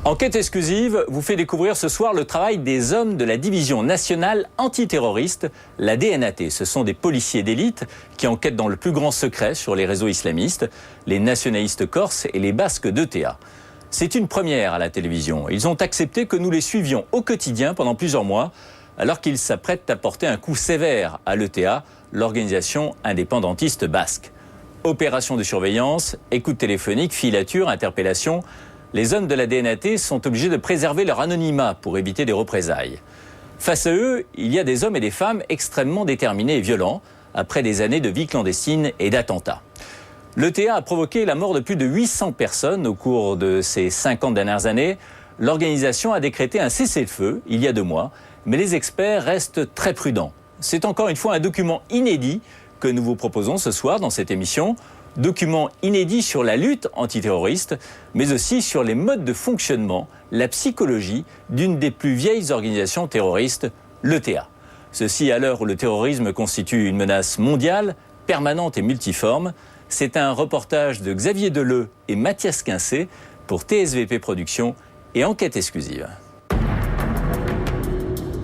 Enquête exclusive vous fait découvrir ce soir le travail des hommes de la division nationale antiterroriste, la DNAT. Ce sont des policiers d'élite qui enquêtent dans le plus grand secret sur les réseaux islamistes, les nationalistes corses et les basques d'ETA. C'est une première à la télévision. Ils ont accepté que nous les suivions au quotidien pendant plusieurs mois, alors qu'ils s'apprêtent à porter un coup sévère à l'ETA, l'organisation indépendantiste basque. Opération de surveillance, écoute téléphonique, filature, interpellation. Les hommes de la DNAT sont obligés de préserver leur anonymat pour éviter des représailles. Face à eux, il y a des hommes et des femmes extrêmement déterminés et violents, après des années de vie clandestine et d'attentats. L'ETA a provoqué la mort de plus de 800 personnes au cours de ces 50 dernières années. L'organisation a décrété un cessez-le-feu il y a 2 mois, mais les experts restent très prudents. C'est encore une fois un document inédit que nous vous proposons ce soir dans cette émission. Document inédit sur la lutte antiterroriste, mais aussi sur les modes de fonctionnement, la psychologie d'une des plus vieilles organisations terroristes, l'ETA. Ceci à l'heure où le terrorisme constitue une menace mondiale, permanente et multiforme. C'est un reportage de Xavier Deleu et Mathias Quincé pour TSVP Productions et Enquête exclusive.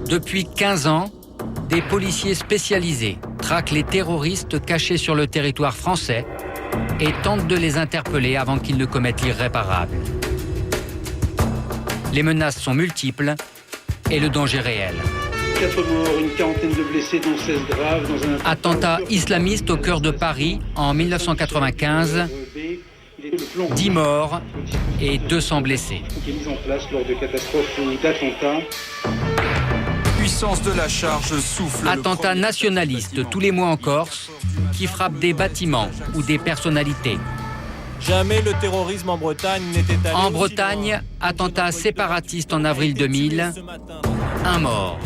Depuis 15 ans, des policiers spécialisés traquent les terroristes cachés sur le territoire français et tentent de les interpeller avant qu'ils ne commettent l'irréparable. Les menaces sont multiples et le danger réel. 4 morts, une quarantaine de blessés, dont 16 graves, dans un Attentat islamiste au cœur de Paris en 1995, 10 morts et 200 blessés. qui est mise en place lors de catastrophes ou d'attentats. Puissance de la charge souffle. Attentats nationalistes tous les mois en Corse qui frappent des bâtiments ou des personnalités. Jamais le terrorisme en Bretagne n'était allé En aussi Bretagne, loin. attentat séparatiste en avril 2000, Ce matin. 1 mort.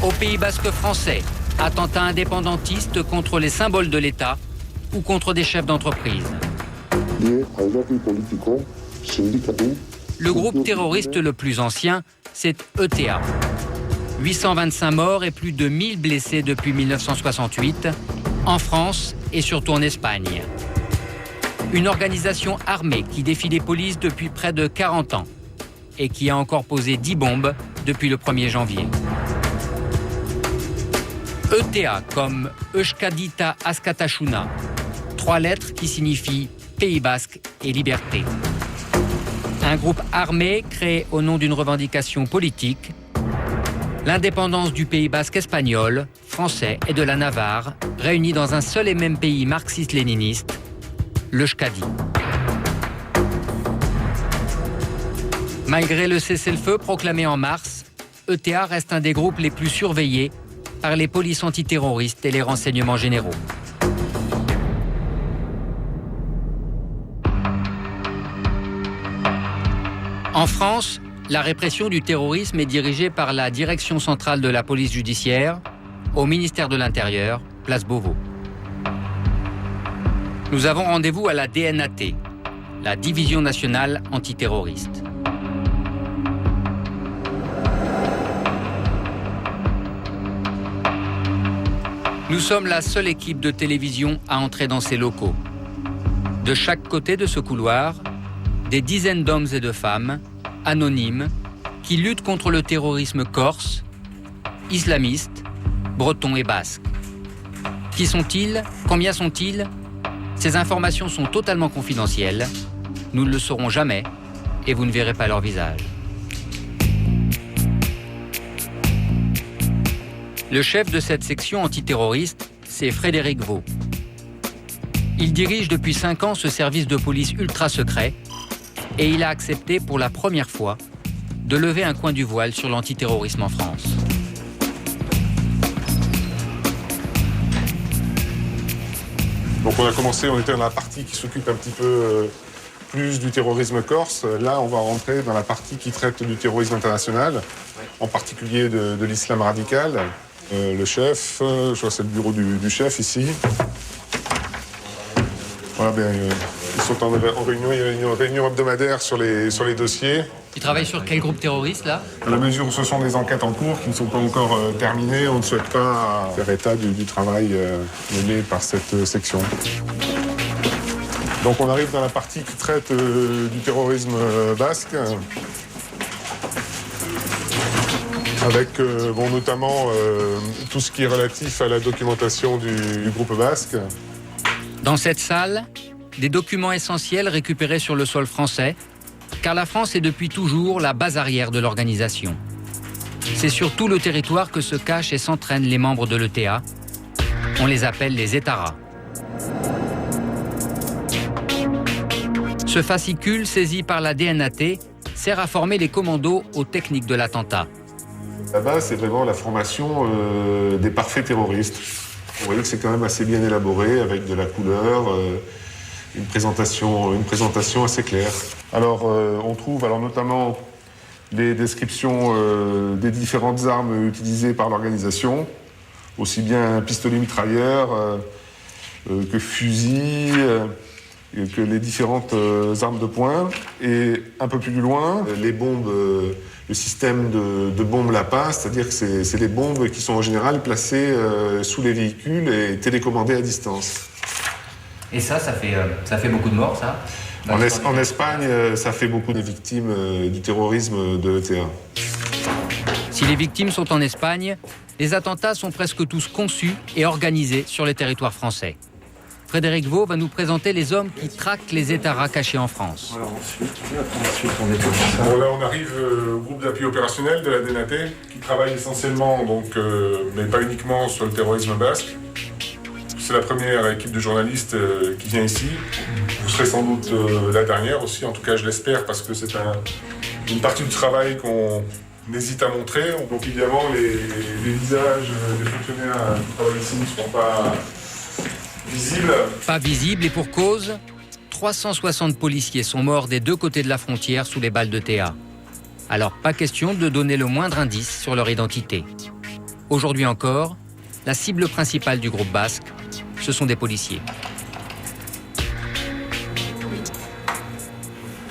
Au Pays basque français, attentat indépendantiste contre les symboles de l'État ou contre des chefs d'entreprise. Le groupe terroriste le plus ancien, c'est ETA. 825 morts et plus de 1000 blessés depuis 1968, en France et surtout en Espagne. Une organisation armée qui défie les polices depuis près de 40 ans et qui a encore posé 10 bombes depuis le 1er janvier. ETA comme Euskadita Askatasuna, 3 lettres qui signifient Pays basque et liberté. Un groupe armé créé au nom d'une revendication politique, l'indépendance du Pays basque espagnol, français et de la Navarre, réunis dans un seul et même pays marxiste-léniniste, l'Euskadi. Malgré le cessez-le-feu proclamé en mars, ETA reste un des groupes les plus surveillés par les polices antiterroristes et les renseignements généraux. En France, la répression du terrorisme est dirigée par la Direction centrale de la police judiciaire, au ministère de l'Intérieur, place Beauvau. Nous avons rendez-vous à la DNAT, la Division nationale antiterroriste. Nous sommes la seule équipe de télévision à entrer dans ces locaux. De chaque côté de ce couloir, des dizaines d'hommes et de femmes, anonymes, qui luttent contre le terrorisme corse, islamiste, breton et basque. Qui sont-ils? Combien sont-ils? Ces informations sont totalement confidentielles. Nous ne le saurons jamais et vous ne verrez pas leur visage. Le chef de cette section antiterroriste, c'est Frédéric Vaux. Il dirige depuis 5 ans ce service de police ultra secret et il a accepté pour la première fois de lever un coin du voile sur l'antiterrorisme en France. Donc on a commencé, on était dans la partie qui s'occupe un petit peu plus du terrorisme corse. Là, on va rentrer dans la partie qui traite du terrorisme international, en particulier de l'islam radical. Le chef, je vois c'est le bureau du chef ici. Voilà, ils sont en réunion, il y a une réunion hebdomadaire sur les dossiers. Il travaille sur quel groupe terroriste, là? À la mesure où ce sont des enquêtes en cours qui ne sont pas encore terminées, on ne souhaite pas faire état du travail mené par cette section. Donc on arrive dans la partie qui traite du terrorisme basque, avec notamment tout ce qui est relatif à la documentation du groupe basque. Dans cette salle, des documents essentiels récupérés sur le sol français, car la France est depuis toujours la base arrière de l'organisation. C'est sur tout le territoire que se cachent et s'entraînent les membres de l'ETA. On les appelle les étarras. Ce fascicule saisi par la DNAT sert à former les commandos aux techniques de l'attentat. Là-bas, c'est vraiment la formation des parfaits terroristes. Vous voyez que c'est quand même assez bien élaboré, avec de la couleur, une présentation assez claire. Alors, on trouve notamment les descriptions des différentes armes utilisées par l'organisation, aussi bien pistolet mitrailleur que fusil, que les différentes armes de poing. Et un peu plus loin, les bombes, le système de bombes Lapin, c'est-à-dire que c'est les bombes qui sont en général placées sous les véhicules et télécommandées à distance. Et ça fait beaucoup de morts, ça ? En Espagne, ça fait beaucoup de victimes du terrorisme de l'ETA. Si les victimes sont en Espagne, les attentats sont presque tous conçus et organisés sur les territoires français. Frédéric Vaux va nous présenter les hommes qui traquent les étarras cachés en France. Là, on arrive au groupe d'appui opérationnel de la DNAT, qui travaille essentiellement, mais pas uniquement, sur le terrorisme basque. C'est la première équipe de journalistes qui vient ici. Vous serez sans doute la dernière aussi, en tout cas je l'espère, parce que c'est une partie du travail qu'on hésite à montrer. Donc évidemment, les visages des fonctionnaires qui travaillent ici ne seront pas visibles. Pas visibles et pour cause, 360 policiers sont morts des deux côtés de la frontière sous les balles de TA. Alors pas question de donner le moindre indice sur leur identité. Aujourd'hui encore, la cible principale du groupe basque, ce sont des policiers.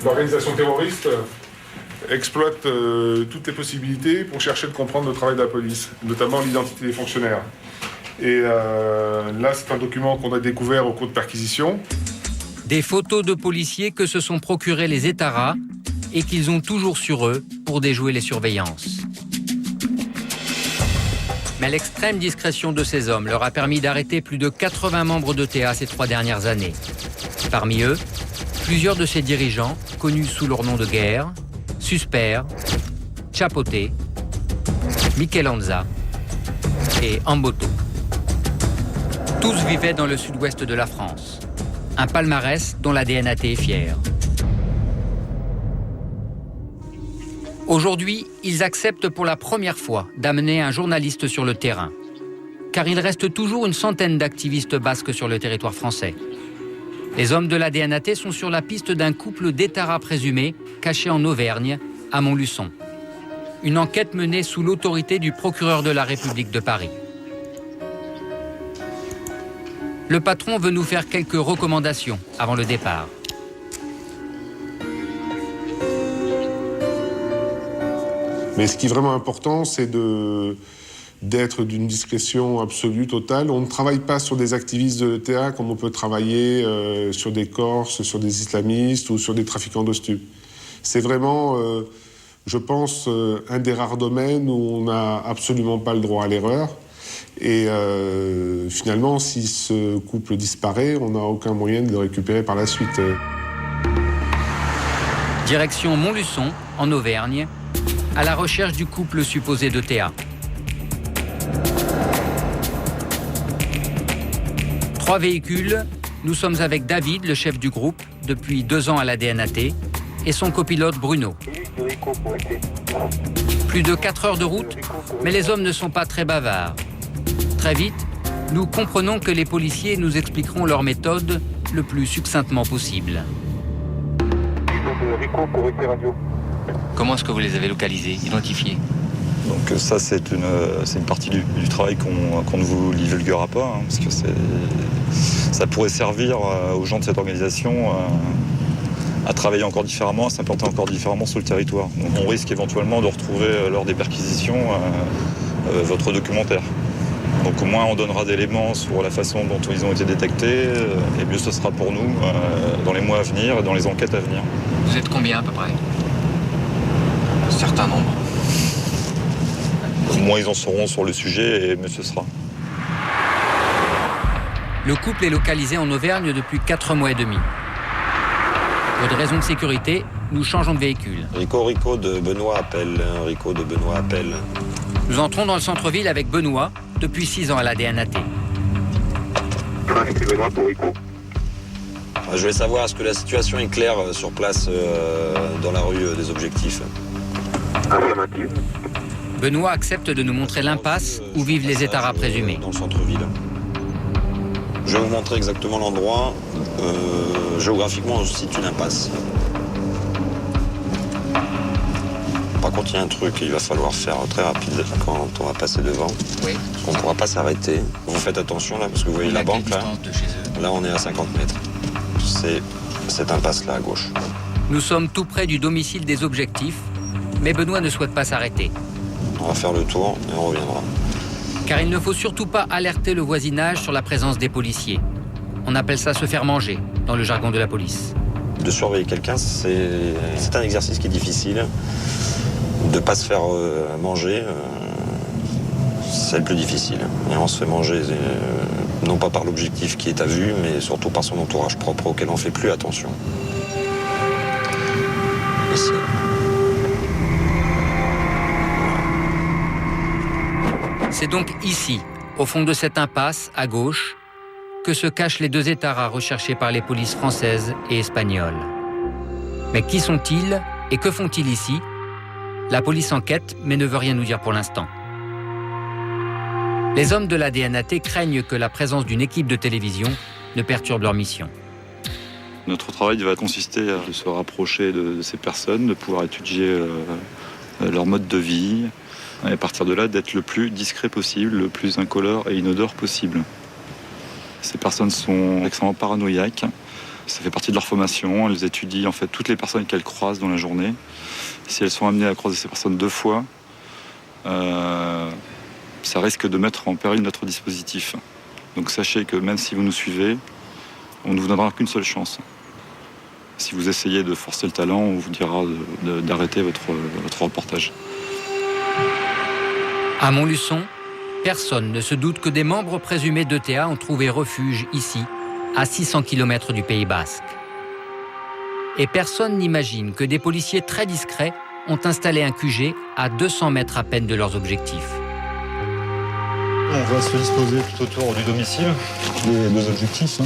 L'organisation terroriste exploite toutes les possibilités pour chercher de comprendre le travail de la police, notamment l'identité des fonctionnaires. Et là, c'est un document qu'on a découvert au cours de perquisition. Des photos de policiers que se sont procurés les étarras et qu'ils ont toujours sur eux pour déjouer les surveillances. Mais l'extrême discrétion de ces hommes leur a permis d'arrêter plus de 80 membres de TA ces 3 dernières années. Parmi eux, plusieurs de ces dirigeants, connus sous leur nom de guerre, Susper, Chapoté, Michelanza et Amboto. Tous vivaient dans le sud-ouest de la France. Un palmarès dont la DNAT est fière. Aujourd'hui, ils acceptent pour la première fois d'amener un journaliste sur le terrain. Car il reste toujours une centaine d'activistes basques sur le territoire français. Les hommes de la DNAT sont sur la piste d'un couple d'étarras présumés cachés en Auvergne, à Montluçon. Une enquête menée sous l'autorité du procureur de la République de Paris. Le patron veut nous faire quelques recommandations avant le départ. Mais ce qui est vraiment important, c'est d'être d'une discrétion absolue, totale. On ne travaille pas sur des activistes de l'ETA comme on peut travailler sur des Corses, sur des islamistes ou sur des trafiquants de stupes. C'est vraiment, je pense, un des rares domaines où on n'a absolument pas le droit à l'erreur. Et finalement, si ce couple disparaît, on n'a aucun moyen de le récupérer par la suite. Direction Montluçon, en Auvergne, à la recherche du couple supposé de TA. 3 véhicules, nous sommes avec David, le chef du groupe, depuis 2 ans à la DNAT, et son copilote Bruno. Plus de 4 heures de route, mais les hommes ne sont pas très bavards. Très vite, nous comprenons que les policiers nous expliqueront leur méthode le plus succinctement possible. Comment est-ce que vous les avez localisés, identifiés ? Donc ça, c'est une partie du travail qu'on ne vous divulguera pas, parce que ça pourrait servir aux gens de cette organisation à travailler encore différemment, à s'implanter encore différemment sur le territoire. Donc on risque éventuellement de retrouver lors des perquisitions votre documentaire. Donc moins on donnera d'éléments sur la façon dont ils ont été détectés, et mieux ce sera pour nous dans les mois à venir et dans les enquêtes à venir. Vous êtes combien à peu près? Un certain nombre. Moins ils en sauront sur le sujet et mieux ce sera. Le couple est localisé en Auvergne depuis 4 mois et demi. Pour des raisons de sécurité, nous changeons de véhicule. Rico de Benoît appelle. Rico de Benoît appelle. Nous entrons dans le centre-ville avec Benoît, depuis 6 ans à la DNAT. C'est Benoît pour Rico. Je voulais savoir, est-ce que la situation est claire sur place dans la rue des Objectifs? Affirmative. Benoît accepte de nous montrer l'impasse où vivent les étarras présumés. Dans le centre-ville. Je vais vous montrer exactement l'endroit. Géographiquement, on se situe l'impasse. Par contre, il y a un truc qu'il va falloir faire très rapide quand on va passer devant. Oui. On ne pourra pas s'arrêter. Vous faites attention là, parce que vous voyez la banque là. De chez eux. Là, on est à 50 mètres. C'est cette impasse là à gauche. Nous sommes tout près du domicile des Objectifs, mais Benoît ne souhaite pas s'arrêter. On va faire le tour et on reviendra. Car il ne faut surtout pas alerter le voisinage sur la présence des policiers. On appelle ça se faire manger, dans le jargon de la police. De surveiller quelqu'un, c'est un exercice qui est difficile. De ne pas se faire manger, c'est le plus difficile. Et on se fait manger, non pas par l'objectif qui est à vue, mais surtout par son entourage propre auquel on ne fait plus attention. Ici. C'est donc ici, au fond de cette impasse, à gauche, que se cachent les 2 étarras recherchés par les polices françaises et espagnoles. Mais qui sont-ils et que font-ils ici? La police enquête, mais ne veut rien nous dire pour l'instant. Les hommes de la DNAT craignent que la présence d'une équipe de télévision ne perturbe leur mission. Notre travail va consister à se rapprocher de ces personnes, de pouvoir étudier leur mode de vie, et à partir de là, d'être le plus discret possible, le plus incolore et inodore possible. Ces personnes sont extrêmement paranoïaques. Ça fait partie de leur formation. Elles étudient en fait toutes les personnes qu'elles croisent dans la journée. Si elles sont amenées à croiser ces personnes 2 fois, ça risque de mettre en péril notre dispositif. Donc sachez que même si vous nous suivez, on ne vous donnera qu'une seule chance. Si vous essayez de forcer le talent, on vous dira d'arrêter votre reportage. À Montluçon, personne ne se doute que des membres présumés d'ETA ont trouvé refuge ici, à 600 km du Pays Basque. Et personne n'imagine que des policiers très discrets ont installé un QG à 200 mètres à peine de leurs objectifs. On va se disposer tout autour du domicile des 2 objectifs.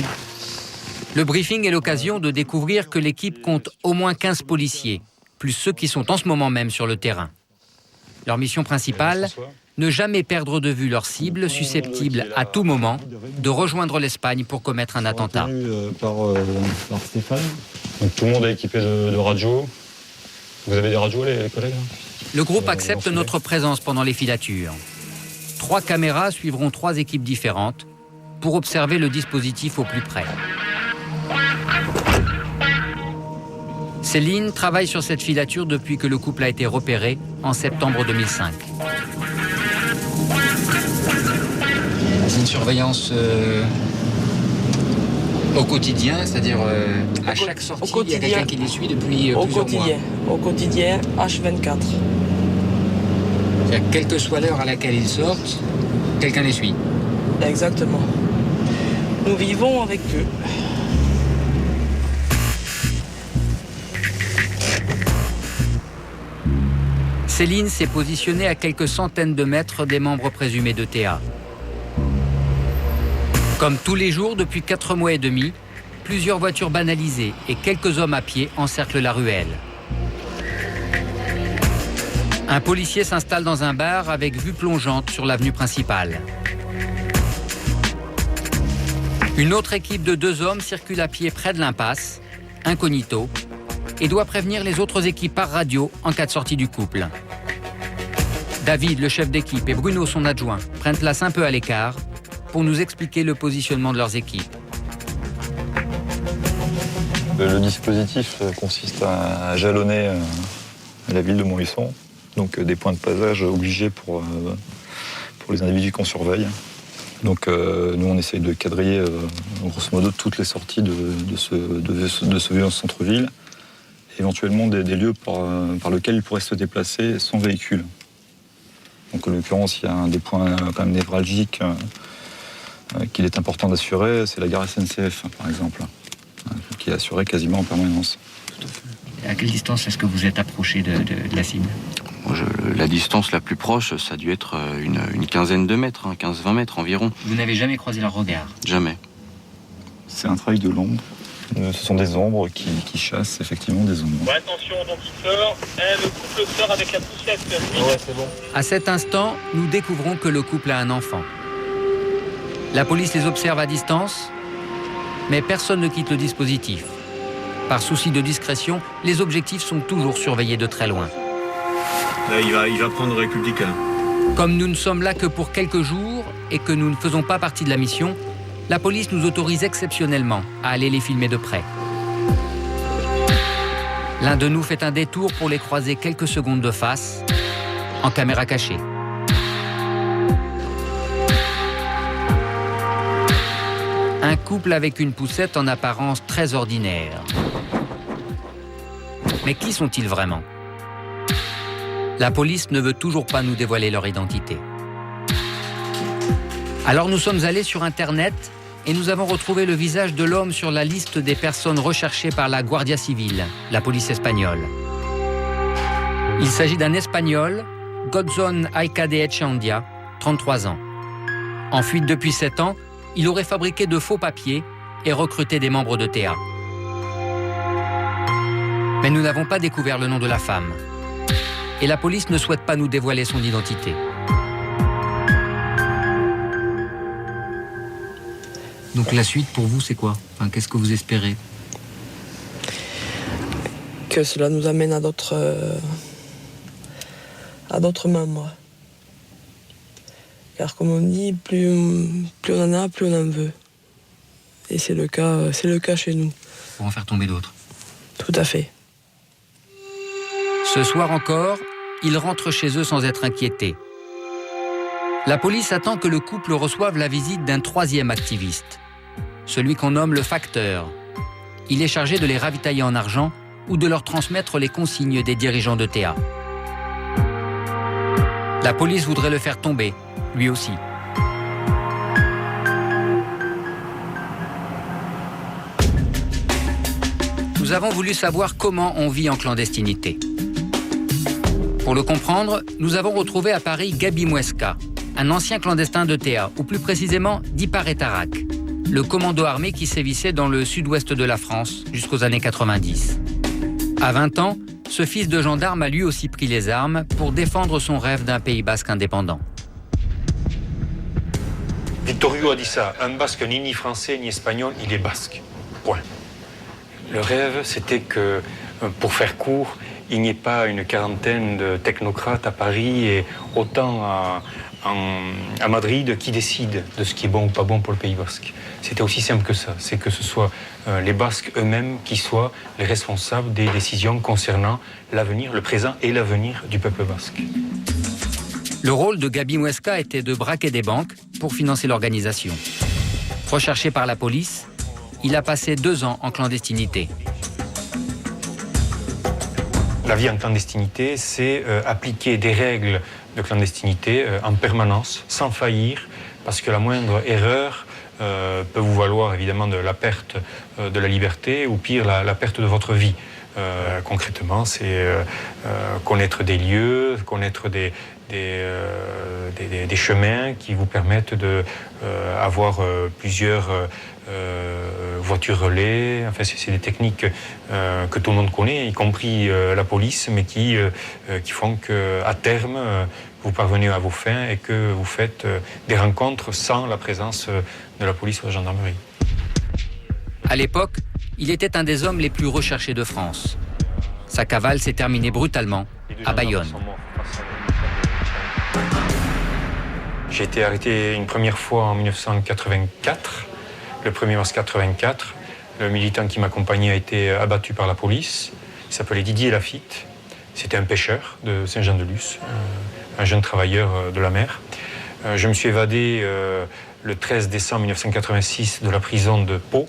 Le briefing est l'occasion de découvrir que l'équipe compte au moins 15 policiers, plus ceux qui sont en ce moment même sur le terrain. Leur mission principale, ne jamais perdre de vue leur cible susceptible à tout moment de rejoindre l'Espagne pour commettre un attentat. Par Stéphane. Donc tout le monde est équipé de radios. Vous avez des radios, les collègues? Le groupe accepte notre présence pendant les filatures. 3 caméras suivront 3 équipes différentes pour observer le dispositif au plus près. Céline travaille sur cette filature depuis que le couple a été repéré en septembre 2005. C'est une surveillance au quotidien, c'est-à-dire à chaque sortie, il y a quelqu'un qui les suit depuis plusieurs mois. Au quotidien, H24. C'est-à-dire, quelle que soit l'heure à laquelle ils sortent, quelqu'un les suit. Exactement. Nous vivons avec eux. Céline s'est positionnée à quelques centaines de mètres des membres présumés d'ETA. Comme tous les jours depuis 4 mois et demi, plusieurs voitures banalisées et quelques hommes à pied encerclent la ruelle. Un policier s'installe dans un bar avec vue plongeante sur l'avenue principale. Une autre équipe de 2 hommes circule à pied près de l'impasse, incognito, et doit prévenir les autres équipes par radio en cas de sortie du couple. David, le chef d'équipe, et Bruno, son adjoint, prennent place un peu à l'écart pour nous expliquer le positionnement de leurs équipes. Le dispositif consiste à jalonner la ville de Montluçon, donc des points de passage obligés pour les individus qu'on surveille. Donc nous, on essaye de quadriller, grosso modo, toutes les sorties de ce vieux centre-ville, éventuellement des lieux par lesquels ils pourraient se déplacer sans véhicule. Donc en l'occurrence, il y a un des points quand même névralgiques qu'il est important d'assurer, c'est la gare SNCF, par exemple, qui est assurée quasiment en permanence. À quelle distance est-ce que vous êtes approché de la cible ? La distance la plus proche, ça a dû être une quinzaine de mètres, 15-20 mètres environ. Vous n'avez jamais croisé leur regard ? Jamais. C'est un travail de l'ombre. Ce sont des ombres qui chassent effectivement des ombres. Ouais, attention, donc il sort. Le couple sort avec la poussette. Ouais, c'est bon. À cet instant, nous découvrons que le couple a un enfant. La police les observe à distance, mais personne ne quitte le dispositif. Par souci de discrétion, les objectifs sont toujours surveillés de très loin. Là, il va prendre républicain. Comme nous ne sommes là que pour quelques jours et que nous ne faisons pas partie de la mission, la police nous autorise exceptionnellement à aller les filmer de près. L'un de nous fait un détour pour les croiser quelques secondes de face, en caméra cachée. Un couple avec une poussette en apparence très ordinaire. Mais qui sont-ils vraiment ? La police ne veut toujours pas nous dévoiler leur identité. Alors nous sommes allés sur Internet et nous avons retrouvé le visage de l'homme sur la liste des personnes recherchées par la Guardia Civil, la police espagnole. Il s'agit d'un Espagnol, Godzón Aika de Echandia, 33 ans. En fuite depuis 7 ans, il aurait fabriqué de faux papiers et recruté des membres de TA. Mais nous n'avons pas découvert le nom de la femme. Et la police ne souhaite pas nous dévoiler son identité. Donc la suite pour vous, c'est quoi ? Enfin, qu'est-ce que vous espérez ? Que cela nous amène à d'autres membres. Car comme on dit, plus on en a, plus on en veut. Et c'est le cas chez nous. Pour en faire tomber d'autres. Tout à fait. Ce soir encore, ils rentrent chez eux sans être inquiétés. La police attend que le couple reçoive la visite d'un troisième activiste, celui qu'on nomme le facteur. Il est chargé de les ravitailler en argent ou de leur transmettre les consignes des dirigeants de TA. La police voudrait le faire tomber, lui aussi. Nous avons voulu savoir comment on vit en clandestinité. Pour le comprendre, nous avons retrouvé à Paris Gabi Muesca, un ancien clandestin de TA, ou plus précisément d'Ipar et Tarak, le commando armé qui sévissait dans le sud-ouest de la France jusqu'aux années 90. À 20 ans, ce fils de gendarme a lui aussi pris les armes pour défendre son rêve d'un Pays basque indépendant. Victor a dit ça, un basque n'est ni français ni espagnol, il est basque. Point. Le rêve, c'était que, pour faire court, il n'y ait pas une quarantaine de technocrates à Paris et autant à Madrid qui décident de ce qui est bon ou pas bon pour le Pays basque. C'était aussi simple que ça, c'est que ce soit les Basques eux-mêmes qui soient les responsables des décisions concernant l'avenir, le présent et l'avenir du peuple basque. Le rôle de Gabi Muesca était de braquer des banques pour financer l'organisation. Recherché par la police, il a passé 2 ans en clandestinité. La vie en clandestinité, c'est appliquer des règles de clandestinité en permanence, sans faillir, parce que la moindre erreur peut vous valoir évidemment de la perte de la liberté ou pire, la perte de votre vie. Concrètement, c'est connaître des lieux, connaître des chemins qui vous permettent d'avoir plusieurs voitures relais. Enfin, c'est des techniques que tout le monde connaît, y compris la police, mais qui font qu'à terme, vous parvenez à vos fins et que vous faites des rencontres sans la présence de la police ou de la gendarmerie. À l'époque, il était un des hommes les plus recherchés de France. Sa cavale s'est terminée brutalement à Bayonne. J'ai été arrêté une première fois en 1984, le 1er mars 1984. Le militant qui m'accompagnait a été abattu par la police. Il s'appelait Didier Lafitte. C'était un pêcheur de Saint-Jean-de-Luz, un jeune travailleur de la mer. Je me suis évadé le 13 décembre 1986 de la prison de Pau.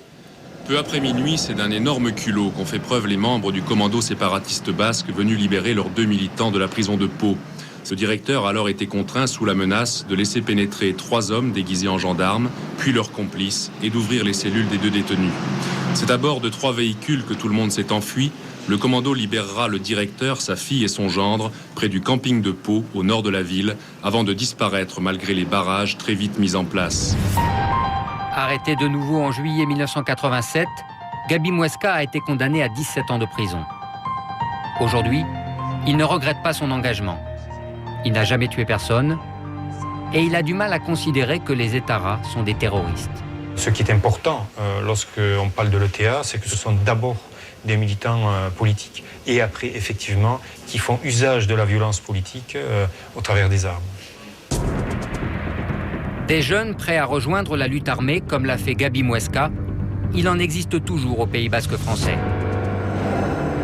Peu après minuit, c'est d'un énorme culot qu'ont fait preuve les membres du commando séparatiste basque venus libérer leurs 2 militants de la prison de Pau. Ce directeur a alors été contraint sous la menace de laisser pénétrer 3 hommes déguisés en gendarmes, puis leurs complices, et d'ouvrir les cellules des 2 détenus. C'est à bord de 3 véhicules que tout le monde s'est enfui. Le commando libérera le directeur, sa fille et son gendre près du camping de Pau, au nord de la ville, avant de disparaître malgré les barrages très vite mis en place. Arrêté de nouveau en juillet 1987, Gabi Mouesca a été condamné à 17 ans de prison. Aujourd'hui, il ne regrette pas son engagement. Il n'a jamais tué personne et il a du mal à considérer que les Étaras sont des terroristes. Ce qui est important lorsqu'on parle de l'ETA, c'est que ce sont d'abord des militants politiques et après, effectivement, qui font usage de la violence politique au travers des armes. Des jeunes prêts à rejoindre la lutte armée, comme l'a fait Gabi Mouesca, il en existe toujours au Pays basque français.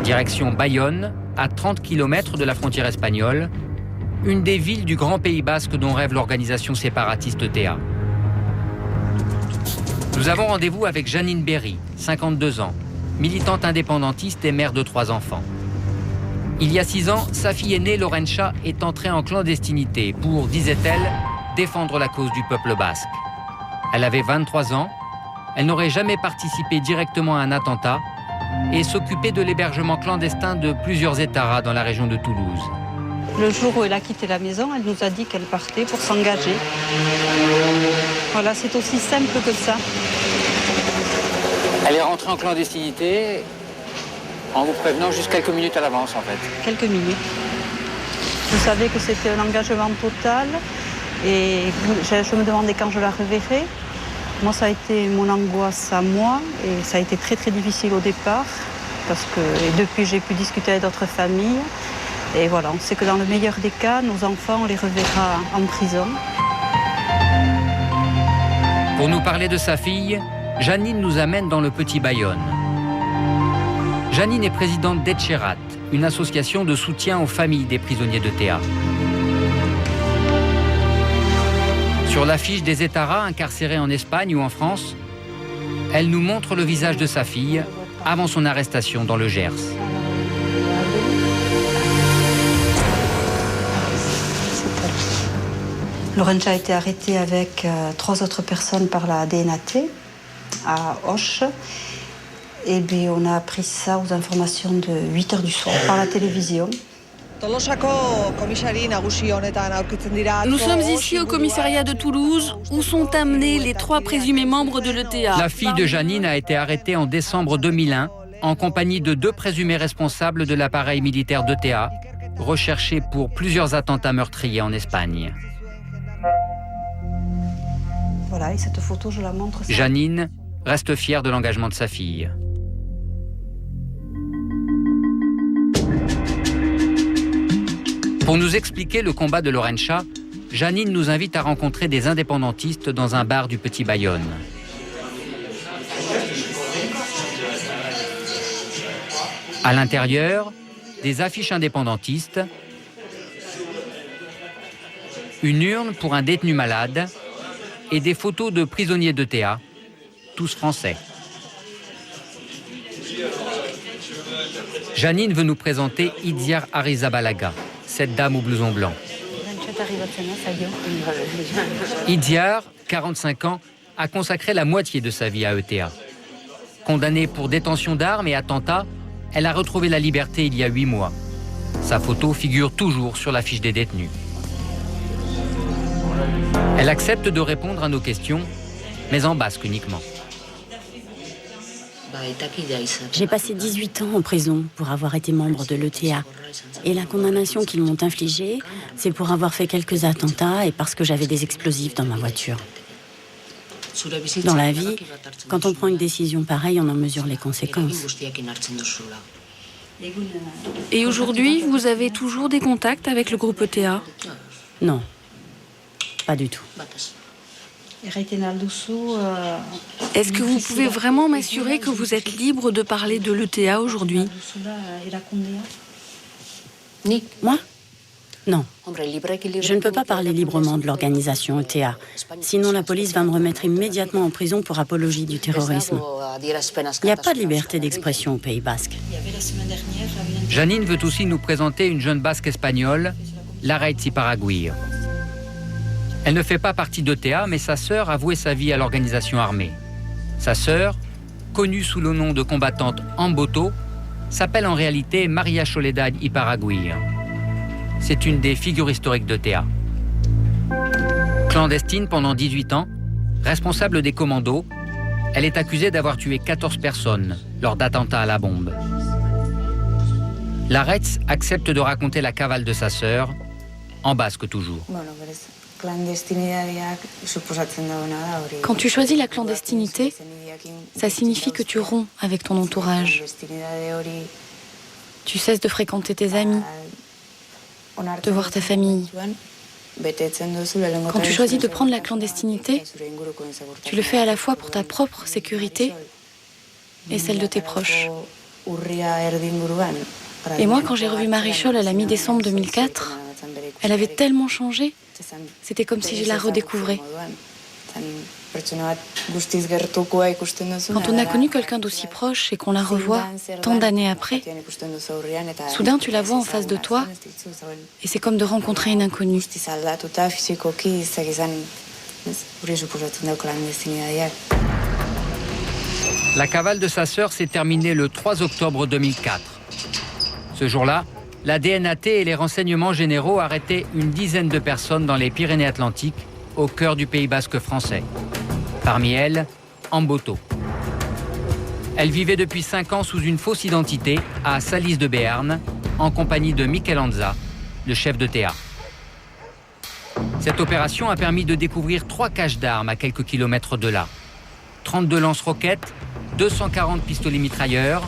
Direction Bayonne, à 30 km de la frontière espagnole, une des villes du Grand Pays basque dont rêve l'organisation séparatiste ETA. Nous avons rendez-vous avec Janine Berry, 52 ans, militante indépendantiste et mère de 3 enfants. Il y a 6 ans, sa fille aînée, Laurencha, est entrée en clandestinité pour, disait-elle, défendre la cause du peuple basque. Elle avait 23 ans, elle n'aurait jamais participé directement à un attentat et s'occupait de l'hébergement clandestin de plusieurs Étaras dans la région de Toulouse. Le jour où elle a quitté la maison, elle nous a dit qu'elle partait pour s'engager. Voilà, c'est aussi simple que ça. Elle est rentrée en clandestinité en vous prévenant juste quelques minutes à l'avance, en fait. Quelques minutes. Je savais que c'était un engagement total et je me demandais quand je la reverrais. Moi, ça a été mon angoisse à moi et ça a été très très difficile au départ parce que depuis j'ai pu discuter avec d'autres familles. Et voilà, on sait que dans le meilleur des cas, nos enfants, on les reverra en prison. Pour nous parler de sa fille, Janine nous amène dans le petit Bayonne. Janine est présidente d'Etcherat, une association de soutien aux familles des prisonniers d'ETA. Sur l'affiche des Étaras incarcérés en Espagne ou en France, elle nous montre le visage de sa fille avant son arrestation dans le Gers. Laurencha a été arrêtée avec 3 autres personnes par la DNAT à Auch. Et bien, on a appris ça aux informations de 8h du soir par la télévision. Nous sommes ici au commissariat de Toulouse où sont amenés les 3 présumés membres de l'ETA. La fille de Janine a été arrêtée en décembre 2001 en compagnie de 2 présumés responsables de l'appareil militaire d'ETA, recherchés pour plusieurs attentats meurtriers en Espagne. Voilà, et cette photo, je la montre. Janine reste fière de l'engagement de sa fille. Pour nous expliquer le combat de Laurencha, Janine nous invite à rencontrer des indépendantistes dans un bar du Petit Bayonne. À l'intérieur, des affiches indépendantistes, une urne pour un détenu malade et des photos de prisonniers d'ETA, tous français. Janine veut nous présenter Itziar Arrizabalaga, cette dame au blouson blanc. Itziar, 45 ans, a consacré la moitié de sa vie à ETA. Condamnée pour détention d'armes et attentats, elle a retrouvé la liberté il y a 8 mois. Sa photo figure toujours sur l'affiche des détenus. Elle accepte de répondre à nos questions, mais en basque uniquement. J'ai passé 18 ans en prison pour avoir été membre de l'ETA. Et la condamnation qu'ils m'ont infligée, c'est pour avoir fait quelques attentats et parce que j'avais des explosifs dans ma voiture. Dans la vie, quand on prend une décision pareille, on en mesure les conséquences. Et aujourd'hui, vous avez toujours des contacts avec le groupe ETA? Non, pas du tout. Est-ce que vous pouvez vraiment m'assurer que vous êtes libre de parler de l'ETA aujourd'hui? Moi? Non. Je ne peux pas parler librement de l'organisation ETA. Sinon, la police va me remettre immédiatement en prison pour apologie du terrorisme. Il n'y a pas de liberté d'expression au Pays Basque. Janine veut aussi nous présenter une jeune basque espagnole, Larraitz Iparaguirre. Elle ne fait pas partie d'ETA, mais sa sœur a voué sa vie à l'organisation armée. Sa sœur, connue sous le nom de combattante Amboto, s'appelle en réalité Maria Soledad Iparaguirre. C'est une des figures historiques d'ETA. Clandestine pendant 18 ans, responsable des commandos, elle est accusée d'avoir tué 14 personnes lors d'attentats à la bombe. Larraitz accepte de raconter la cavale de sa sœur, en basque toujours. Quand tu choisis la clandestinité, ça signifie que tu romps avec ton entourage. Tu cesses de fréquenter tes amis, de voir ta famille. Quand tu choisis de prendre la clandestinité, tu le fais à la fois pour ta propre sécurité et celle de tes proches. Et moi, quand j'ai revu Marichol à la mi-décembre 2004, elle avait tellement changé, c'était comme si je la redécouvrais. Quand on a connu quelqu'un d'aussi proche et qu'on la revoit tant d'années après, soudain tu la vois en face de toi et c'est comme de rencontrer une inconnue. La cavale de sa sœur s'est terminée le 3 octobre 2004. Ce jour-là, la DNAT et les renseignements généraux arrêtaient une dizaine de personnes dans les Pyrénées-Atlantiques, au cœur du Pays basque français. Parmi elles, Amboto. Elle vivait depuis 5 ans sous une fausse identité à Salis de Béarn, en compagnie de Mikel Anza, le chef de TA. Cette opération a permis de découvrir 3 caches d'armes à quelques kilomètres de là. 32 lance-roquettes, 240 pistolets mitrailleurs,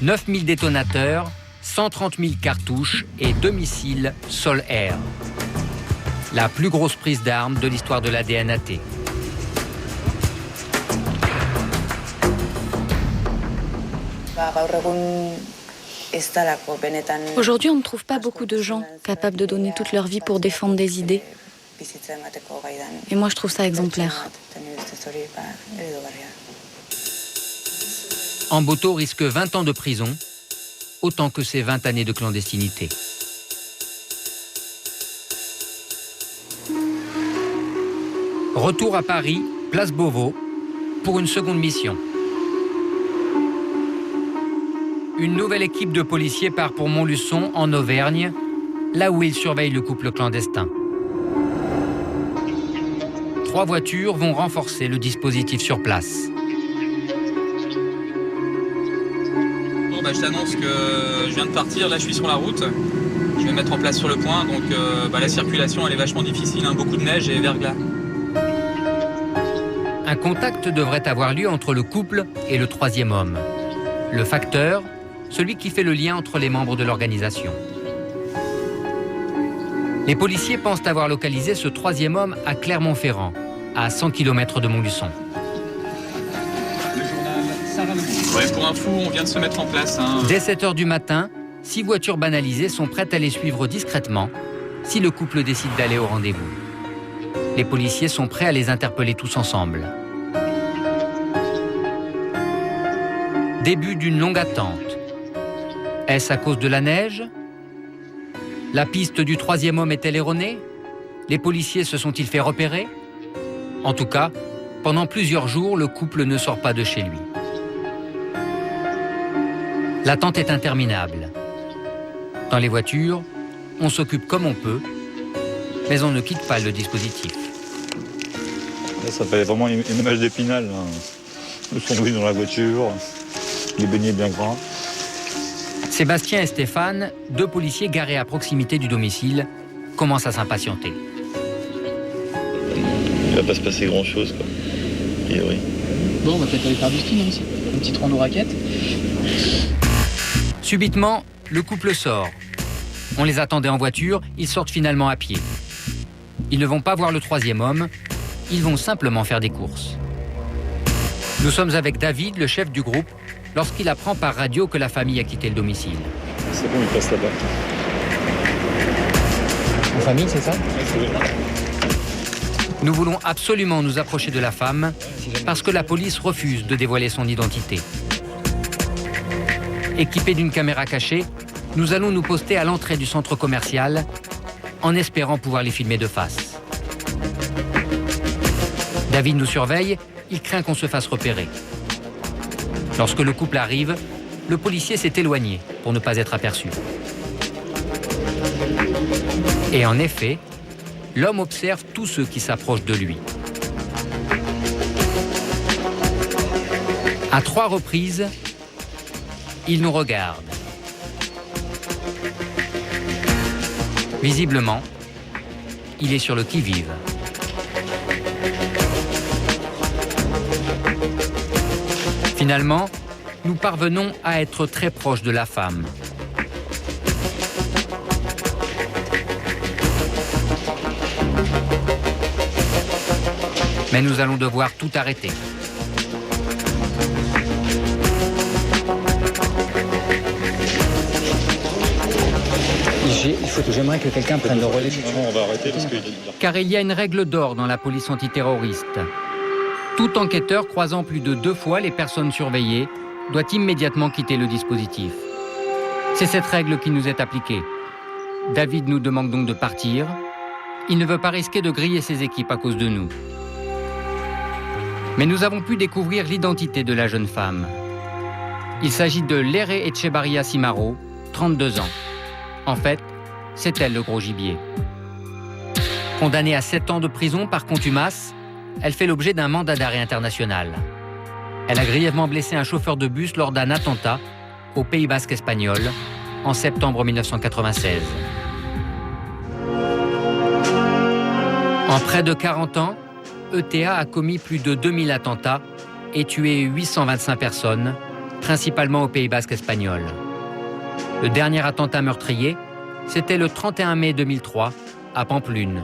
9000 détonateurs, 130 000 cartouches et 2 missiles sol-air. La plus grosse prise d'armes de l'histoire de la DNAT. Aujourd'hui, on ne trouve pas beaucoup de gens capables de donner toute leur vie pour défendre des idées. Et moi, je trouve ça exemplaire. Amboto risque 20 ans de prison, autant que ses 20 années de clandestinité. Retour à Paris, place Beauvau, pour une seconde mission. Une nouvelle équipe de policiers part pour Montluçon, en Auvergne, là où ils surveillent le couple clandestin. 3 voitures vont renforcer le dispositif sur place. Bon, je t'annonce que je viens de partir, là je suis sur la route. Je vais me mettre en place sur le point, donc la circulation elle est vachement difficile, beaucoup de neige et verglas. Un contact devrait avoir lieu entre le couple et le 3e homme. Le facteur, celui qui fait le lien entre les membres de l'organisation. Les policiers pensent avoir localisé ce 3e homme à Clermont-Ferrand, à 100 km de Montluçon. Ouais, pour info, on vient de se mettre en place. Dès 7h du matin, 6 voitures banalisées sont prêtes à les suivre discrètement si le couple décide d'aller au rendez-vous. Les policiers sont prêts à les interpeller tous ensemble. Début d'une longue attente. Est-ce à cause de la neige? La piste du 3e homme est-elle erronée? Les policiers se sont-ils fait repérer? En tout cas, pendant plusieurs jours, le couple ne sort pas de chez lui. L'attente est interminable. Dans les voitures, on s'occupe comme on peut, mais on ne quitte pas le dispositif. Là, ça fait vraiment une image d'Épinal. Le sandwich dans la voiture, les beignets bien gras. Sébastien et Stéphane, 2 policiers garés à proximité du domicile, commencent à s'impatienter. Il va pas se passer grand-chose, quoi, a priori. Bon, on va peut-être aller faire du ski, non, aussi. Une petite ronde aux raquettes. Subitement, le couple sort. On les attendait en voiture, ils sortent finalement à pied. Ils ne vont pas voir le 3e homme, ils vont simplement faire des courses. Nous sommes avec David, le chef du groupe, lorsqu'il apprend par radio que la famille a quitté le domicile. C'est bon, il passe là-bas. En famille, c'est ça? Nous voulons absolument nous approcher de la femme parce que la police refuse de dévoiler son identité. Équipés d'une caméra cachée, nous allons nous poster à l'entrée du centre commercial en espérant pouvoir les filmer de face. David nous surveille, il craint qu'on se fasse repérer. Lorsque le couple arrive, le policier s'est éloigné pour ne pas être aperçu. Et en effet, l'homme observe tous ceux qui s'approchent de lui. À 3 reprises, il nous regarde. Visiblement, il est sur le qui-vive. Finalement, nous parvenons à être très proches de la femme. Mais nous allons devoir tout arrêter. J'aimerais que quelqu'un prenne le relais. Non, on va arrêter parce que... Car il y a une règle d'or dans la police antiterroriste. Tout enquêteur croisant plus de 2 fois les personnes surveillées doit immédiatement quitter le dispositif. C'est cette règle qui nous est appliquée. David nous demande donc de partir. Il ne veut pas risquer de griller ses équipes à cause de nous. Mais nous avons pu découvrir l'identité de la jeune femme. Il s'agit de Lere Echevarria Simaro, 32 ans. En fait, c'est elle le gros gibier. Condamnée à 7 ans de prison par contumace, elle fait l'objet d'un mandat d'arrêt international. Elle a grièvement blessé un chauffeur de bus lors d'un attentat au Pays basque espagnol en septembre 1996. En près de 40 ans, ETA a commis plus de 2000 attentats et tué 825 personnes, principalement au Pays basque espagnol. Le dernier attentat meurtrier, c'était le 31 mai 2003 à Pampelune.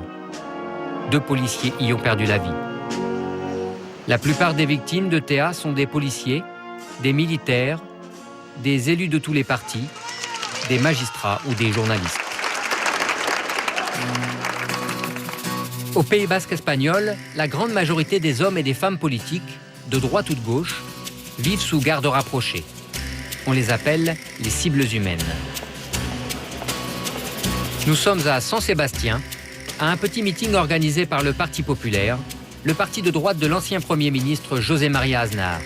2 policiers y ont perdu la vie. La plupart des victimes d'ETA sont des policiers, des militaires, des élus de tous les partis, des magistrats ou des journalistes. Au Pays basque espagnol, la grande majorité des hommes et des femmes politiques, de droite ou de gauche, vivent sous garde rapprochée. On les appelle les cibles humaines. Nous sommes à San Sébastien, à un petit meeting organisé par le Parti populaire, le parti de droite de l'ancien Premier ministre José María Aznar.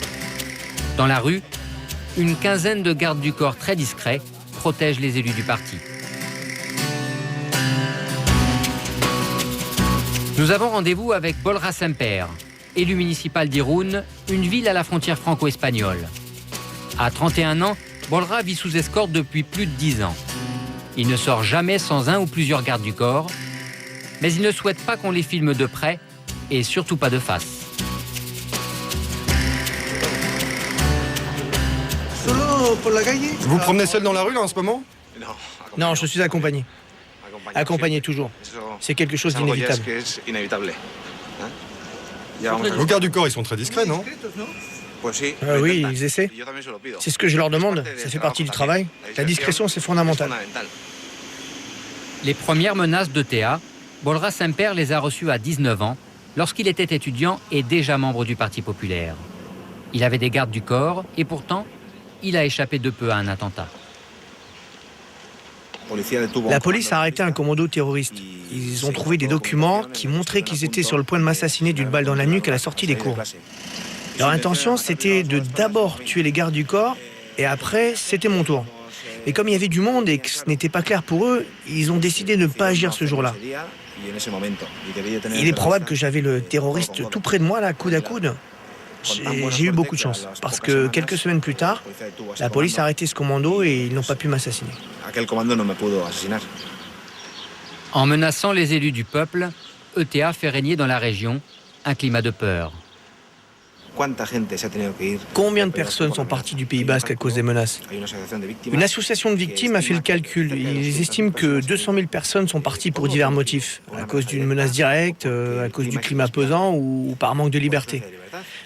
Dans la rue, une quinzaine de gardes du corps très discrets protègent les élus du parti. Nous avons rendez-vous avec Bolra Semper, élu municipal d'Irún, une ville à la frontière franco-espagnole. À 31 ans, Bolra vit sous escorte depuis plus de 10 ans. Il ne sort jamais sans un ou plusieurs gardes du corps, mais il ne souhaite pas qu'on les filme de près et surtout pas de face. Vous promenez seul dans la rue là en ce moment? Non, je suis accompagné. Accompagné toujours. C'est quelque chose d'inévitable. Vos gardes du corps, ils sont très discrets, non? Oui, ils essaient. C'est ce que je leur demande, ça fait partie du travail. La discrétion, c'est fondamental. Les premières menaces d'ETA, Bolra Semper les a reçues à 19 ans, lorsqu'il était étudiant et déjà membre du Parti populaire. Il avait des gardes du corps et pourtant, il a échappé de peu à un attentat. La police a arrêté un commando terroriste. Ils ont trouvé des documents qui montraient qu'ils étaient sur le point de m'assassiner d'une balle dans la nuque à la sortie des cours. Leur intention, c'était de d'abord tuer les gardes du corps et après, c'était mon tour. Mais comme il y avait du monde et que ce n'était pas clair pour eux, ils ont décidé de ne pas agir ce jour-là. Il est probable que j'avais le terroriste tout près de moi, là, coude à coude. J'ai eu beaucoup de chance, parce que quelques semaines plus tard, la police a arrêté ce commando et ils n'ont pas pu m'assassiner. En menaçant les élus du peuple, ETA fait régner dans la région un climat de peur. Combien de personnes sont parties du Pays basque à cause des menaces? Une association de victimes a fait le calcul. Ils estiment que 200 000 personnes sont parties pour divers motifs, à cause d'une menace directe, à cause du climat pesant ou par manque de liberté.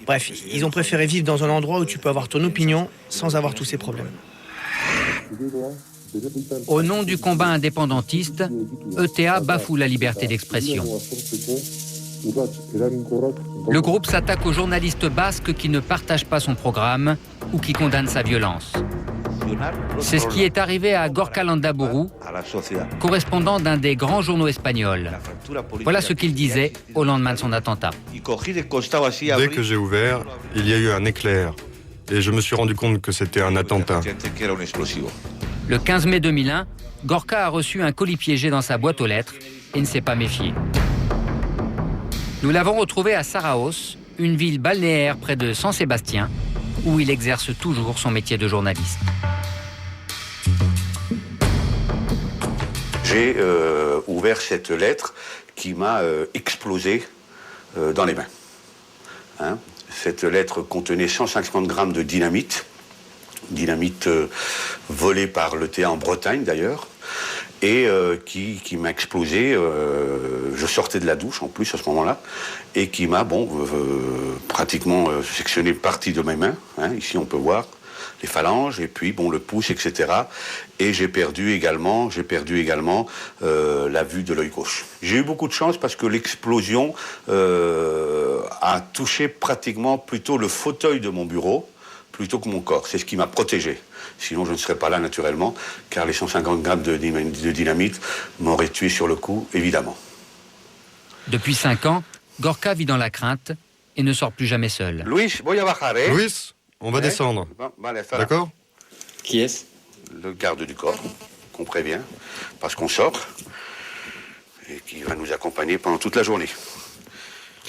Bref, ils ont préféré vivre dans un endroit où tu peux avoir ton opinion sans avoir tous ces problèmes. Au nom du combat indépendantiste, ETA bafoue la liberté d'expression. Le groupe s'attaque aux journalistes basques qui ne partagent pas son programme ou qui condamnent sa violence. C'est ce qui est arrivé à Gorka Landaburu, correspondant d'un des grands journaux espagnols. Voilà ce qu'il disait au lendemain de son attentat. Dès que j'ai ouvert, il y a eu un éclair et je me suis rendu compte que c'était un attentat. Le 15 mai 2001, Gorka a reçu un colis piégé dans sa boîte aux lettres et ne s'est pas méfié. Nous l'avons retrouvé à Saraos, une ville balnéaire près de San Sébastien, où il exerce toujours son métier de journaliste. J'ai ouvert cette lettre qui m'a explosé dans les mains. Hein? Cette lettre contenait 150 grammes de dynamite, volée par l'ETA en Bretagne d'ailleurs, et qui m'a explosé. Je sortais de la douche en plus à ce moment-là, et qui m'a pratiquement sectionné partie de mes mains. Hein, ici on peut voir les phalanges et puis le pouce, etc. Et j'ai perdu également la vue de l'œil gauche. J'ai eu beaucoup de chance parce que l'explosion a touché pratiquement plutôt le fauteuil de mon bureau plutôt que mon corps. C'est ce qui m'a protégé. Sinon, je ne serais pas là naturellement, car les 150 grammes de dynamite m'auraient tué sur le coup, évidemment. Depuis 5 ans, Gorka vit dans la crainte et ne sort plus jamais seul. Luis, voy a bajar, eh? Luis, on va descendre. D'accord? Qui est-ce? Le garde du corps, qu'on prévient, parce qu'on sort, et qui va nous accompagner pendant toute la journée.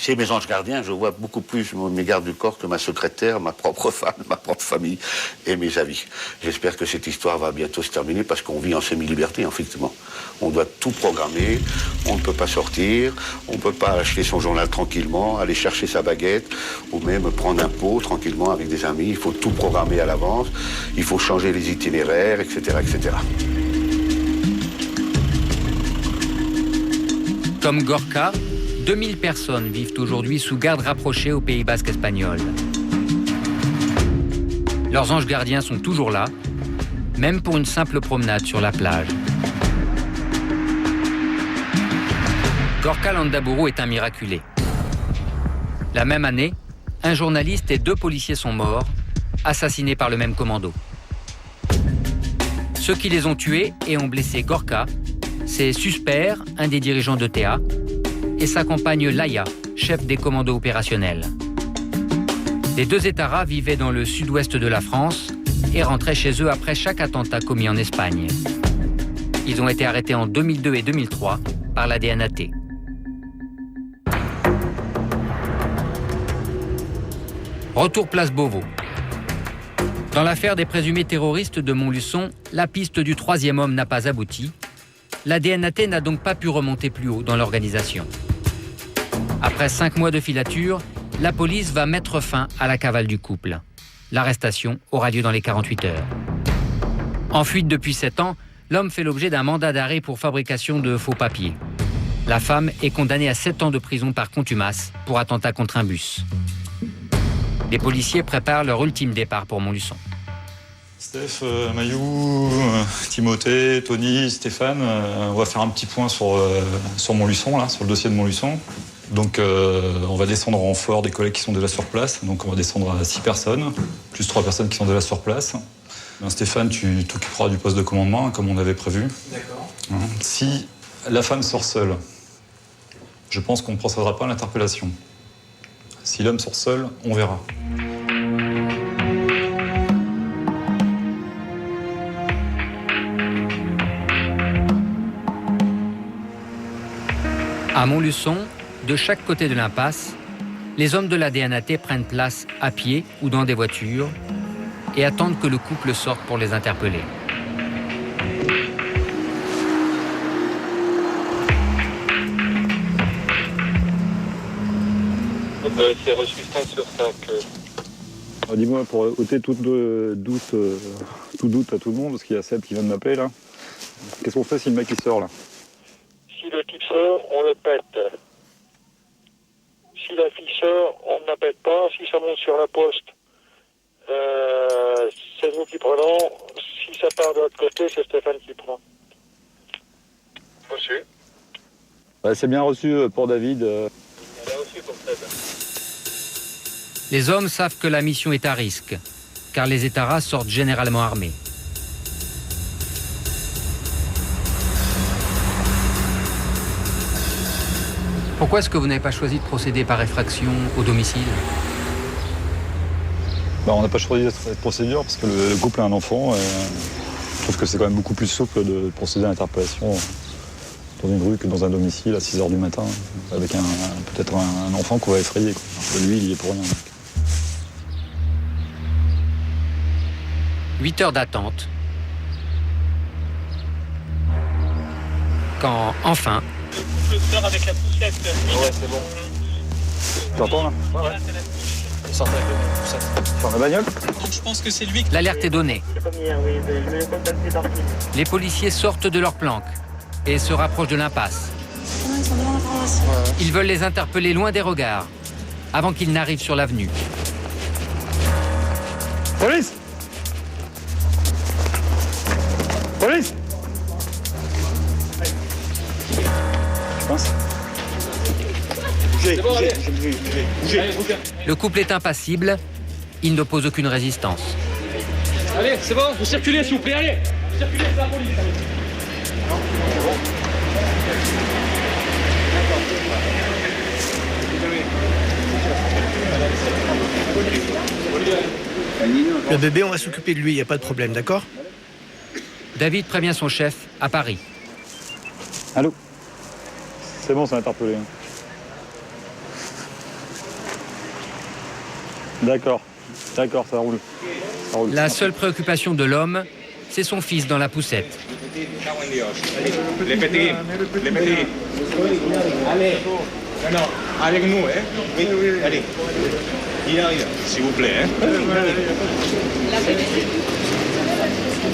Chez mes anges gardiens, je vois beaucoup plus mes gardes du corps que ma secrétaire, ma propre femme, ma propre famille et mes amis. J'espère que cette histoire va bientôt se terminer parce qu'on vit en semi-liberté, effectivement. On doit tout programmer, on ne peut pas sortir, on ne peut pas acheter son journal tranquillement, aller chercher sa baguette ou même prendre un pot tranquillement avec des amis. Il faut tout programmer à l'avance, il faut changer les itinéraires, etc., etc. Comme Gorka, 2000 personnes vivent aujourd'hui sous garde rapprochée au Pays basque espagnol. Leurs anges gardiens sont toujours là, même pour une simple promenade sur la plage. Gorka Landaburu est un miraculé. La même année, un journaliste et 2 policiers sont morts, assassinés par le même commando. Ceux qui les ont tués et ont blessé Gorka, c'est Susper, un des dirigeants d'ETA, et sa compagne Laïa, chef des commandos opérationnels. Les 2 étaras vivaient dans le sud-ouest de la France et rentraient chez eux après chaque attentat commis en Espagne. Ils ont été arrêtés en 2002 et 2003 par la DNAT. Retour place Beauvau. Dans l'affaire des présumés terroristes de Montluçon, la piste du 3e homme n'a pas abouti. La DNAT n'a donc pas pu remonter plus haut dans l'organisation. Après 5 mois de filature, la police va mettre fin à la cavale du couple. L'arrestation aura lieu dans les 48 heures. En fuite depuis 7 ans, l'homme fait l'objet d'un mandat d'arrêt pour fabrication de faux papiers. La femme est condamnée à 7 ans de prison par contumace pour attentat contre un bus. Les policiers préparent leur ultime départ pour Montluçon. Steph, Mayou, Timothée, Tony, Stéphane, on va faire un petit point sur Montluçon, là, sur le dossier de Montluçon. Donc on va descendre en renfort des collègues qui sont déjà sur place. Donc on va descendre à 6 personnes, plus 3 personnes qui sont déjà sur place. Stéphane, tu t'occuperas du poste de commandement, hein, comme on avait prévu. D'accord. Si la femme sort seule, je pense qu'on ne procédera pas à l'interpellation. Si l'homme sort seul, on verra. À Montluçon, de chaque côté de l'impasse, les hommes de la DNAT prennent place à pied ou dans des voitures et attendent que le couple sorte pour les interpeller. C'est reçu ça sur ça que... Dis-moi, pour ôter tout doute à tout le monde, parce qu'il y a Seb qui vient de m'appeler là. Qu'est-ce qu'on fait si le mec il sort là? Si le type sort, on le pète. Si la fille sort, on ne la pète pas. Si ça monte sur la poste, c'est nous qui prenons. si ça part de l'autre côté, c'est Stéphane qui prend. Reçu. C'est bien reçu pour David. Les hommes savent que la mission est à risque, car les étaras sortent généralement armés. Pourquoi est-ce que vous n'avez pas choisi de procéder par effraction au domicile? On n'a pas choisi cette procédure parce que le couple a un enfant. Et je trouve que c'est quand même beaucoup plus souple de procéder à l'interpellation dans une rue que dans un domicile à 6h du matin, avec peut-être un enfant qu'on va effrayer. Lui, il y est pour rien. 8 heures d'attente. Quand, enfin... Le sort avec la poussette. Ouais, c'est bon. Tu entends là? Ouais. Il sort avec la poussette. Sur la bagnole? Je pense que c'est lui. L'alerte est donnée. Les policiers sortent de leur planque et se rapprochent de l'impasse. Ils veulent les interpeller loin des regards, avant qu'ils n'arrivent sur l'avenue. Police! Police! Le couple est impassible, il n'oppose aucune résistance. Allez, c'est bon, vous circulez s'il vous plaît, allez! Vous circulez, c'est la police, allez! Le bébé, on va s'occuper de lui, il n'y a pas de problème, d'accord? David prévient son chef à Paris. Allô? C'est bon, ça m'a interpellé. D'accord, ça roule. La seule préoccupation de l'homme, c'est son fils dans la poussette. Les petits. Allez, non, avec nous, hein? Oui, allez. Il arrive, s'il vous plaît, hein?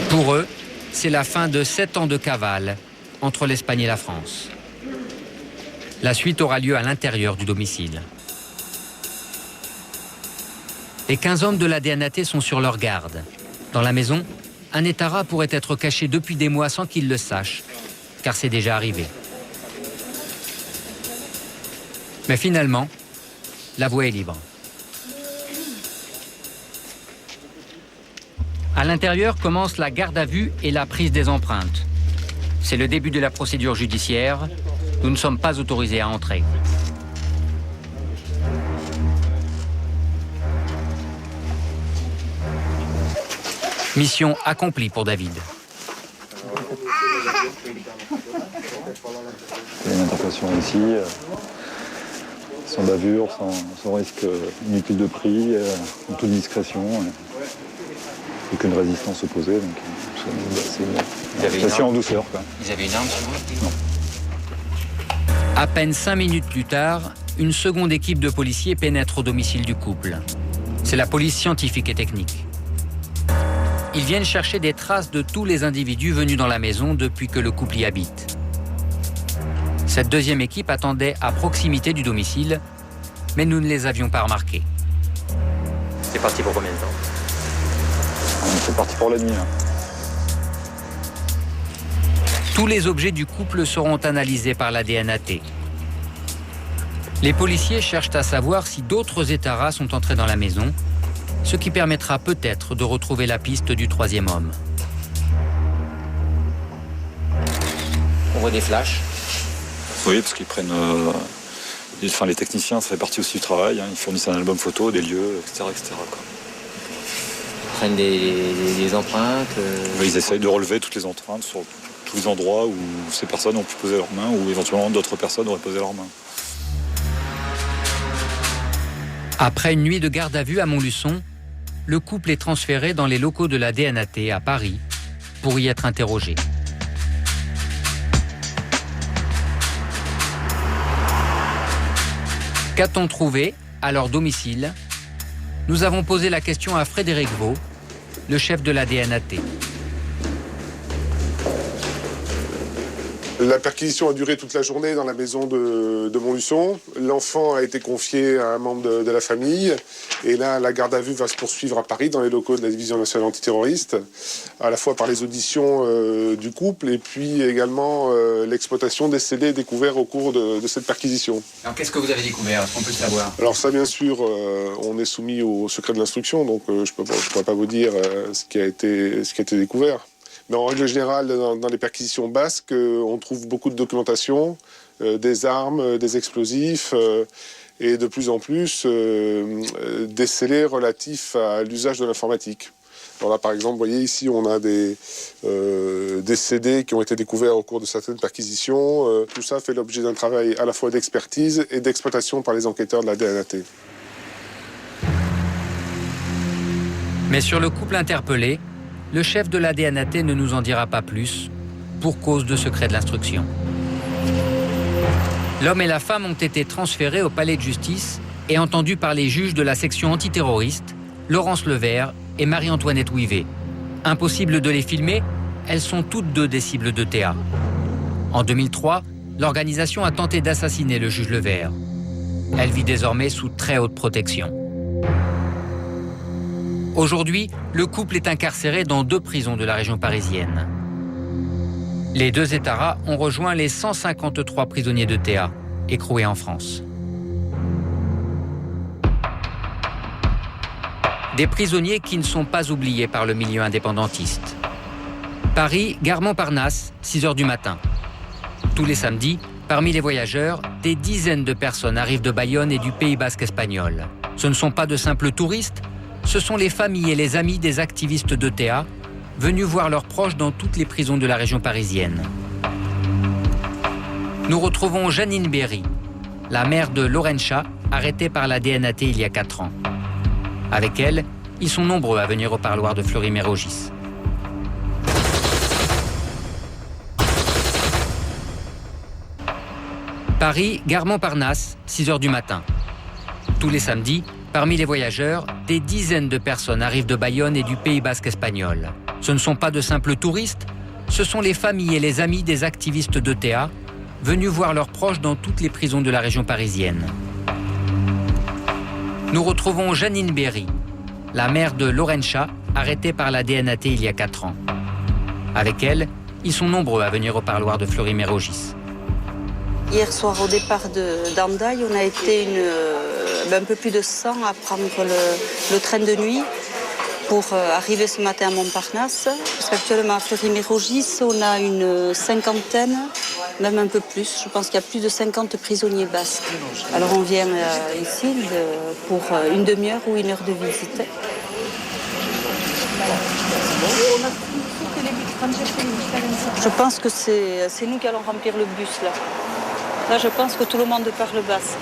Pour eux, c'est la fin de 7 ans de cavale entre l'Espagne et la France. La suite aura lieu à l'intérieur du domicile. Les 15 hommes de la DNAT sont sur leur garde. Dans la maison, un étara pourrait être caché depuis des mois sans qu'ils le sachent, car c'est déjà arrivé. Mais finalement, la voie est libre. À l'intérieur commence la garde à vue et la prise des empreintes. C'est le début de la procédure judiciaire. Nous ne sommes pas autorisés à entrer. Mission accomplie pour David. Il y a une interpellation ici, sans bavure, sans risque inutile de prix, en toute discrétion. Aucune résistance opposée, donc c'est assez en douceur. Quoi. Ils avaient une arme sur eux? Non. À peine 5 minutes plus tard, une seconde équipe de policiers pénètre au domicile du couple. C'est la police scientifique et technique. Ils viennent chercher des traces de tous les individus venus dans la maison depuis que le couple y habite. Cette deuxième équipe attendait à proximité du domicile, mais nous ne les avions pas remarqués. C'est parti pour combien de temps? C'est parti pour la nuit. Là. Tous les objets du couple seront analysés par la DNAT. Les policiers cherchent à savoir si d'autres étaras sont entrés dans la maison, ce qui permettra peut-être de retrouver la piste du troisième homme. On voit des flashs. Oui, parce qu'ils prennent... les techniciens, ça fait partie aussi du travail. Ils fournissent un album photo, des lieux, etc. quoi. Ils prennent des empreintes. Ils essayent de relever toutes les empreintes sur tous les endroits où ces personnes ont pu poser leurs mains ou éventuellement d'autres personnes auraient posé leurs mains. Après une nuit de garde à vue à Montluçon, le couple est transféré dans les locaux de la DNAT à Paris pour y être interrogé. Qu'a-t-on trouvé à leur domicile? Nous avons posé la question à Frédéric Vaux, le chef de la DNAT. La perquisition a duré toute la journée dans la maison de Montluçon. L'enfant a été confié à un membre de la famille. Et là, la garde à vue va se poursuivre à Paris, dans les locaux de la Division nationale antiterroriste, à la fois par les auditions du couple et puis également l'exploitation des CD découverts au cours de cette perquisition. Alors, qu'est-ce que vous avez découvert? Est-ce qu'on peut le savoir? Alors ça, bien sûr, on est soumis au secret de l'instruction, donc je ne pourrais pas vous dire ce qui a été découvert. Mais en règle générale, dans les perquisitions basques, on trouve beaucoup de documentation, des armes, des explosifs, et de plus en plus des scellés relatifs à l'usage de l'informatique. Alors là, par exemple, vous voyez ici, on a des CD qui ont été découverts au cours de certaines perquisitions. Tout ça fait l'objet d'un travail à la fois d'expertise et d'exploitation par les enquêteurs de la DNAT. Mais sur le couple interpellé, le chef de la DNAT ne nous en dira pas plus, pour cause de secret de l'instruction. L'homme et la femme ont été transférés au palais de justice et entendus par les juges de la section antiterroriste, Laurence Levert et Marie-Antoinette Ouivet. Impossible de les filmer, elles sont toutes deux des cibles de TA. En 2003, l'organisation a tenté d'assassiner le juge Levert. Elle vit désormais sous très haute protection. Aujourd'hui, le couple est incarcéré dans 2 prisons de la région parisienne. Les 2 étarras ont rejoint les 153 prisonniers de TA, écroués en France. Des prisonniers qui ne sont pas oubliés par le milieu indépendantiste. Paris, gare Montparnasse, 6h du matin. Tous les samedis, parmi les voyageurs, des dizaines de personnes arrivent de Bayonne et du Pays basque espagnol. Ce ne sont pas de simples touristes, ce sont les familles et les amis des activistes de TA, venus voir leurs proches dans toutes les prisons de la région parisienne. Nous retrouvons Janine Berry, la mère de Laurencha, arrêtée par la DNAT il y a 4 ans. Avec elle, ils sont nombreux à venir au parloir de Fleury-Mérogis. Paris, gare Montparnasse, 6h du matin. Tous les samedis, parmi les voyageurs, des dizaines de personnes arrivent de Bayonne et du Pays basque espagnol. Ce ne sont pas de simples touristes, ce sont les familles et les amis des activistes de TA, venus voir leurs proches dans toutes les prisons de la région parisienne. Nous retrouvons Janine Berry, la mère de Laurencha, arrêtée par la DNAT il y a 4 ans. Avec elle, ils sont nombreux à venir au parloir de Fleury-Mérogis. Hier soir, au départ d'Andaï, on a été un peu plus de 100 à prendre le train de nuit pour arriver ce matin à Montparnasse. Parce qu'actuellement, à Fleury-Mérogis, on a une 50aine, même un peu plus. Je pense qu'il y a plus de 50 prisonniers basques. Alors on vient ici pour une demi-heure ou 1 heure de visite. Je pense que c'est nous qui allons remplir le bus là. Là, je pense que tout le monde parle basque.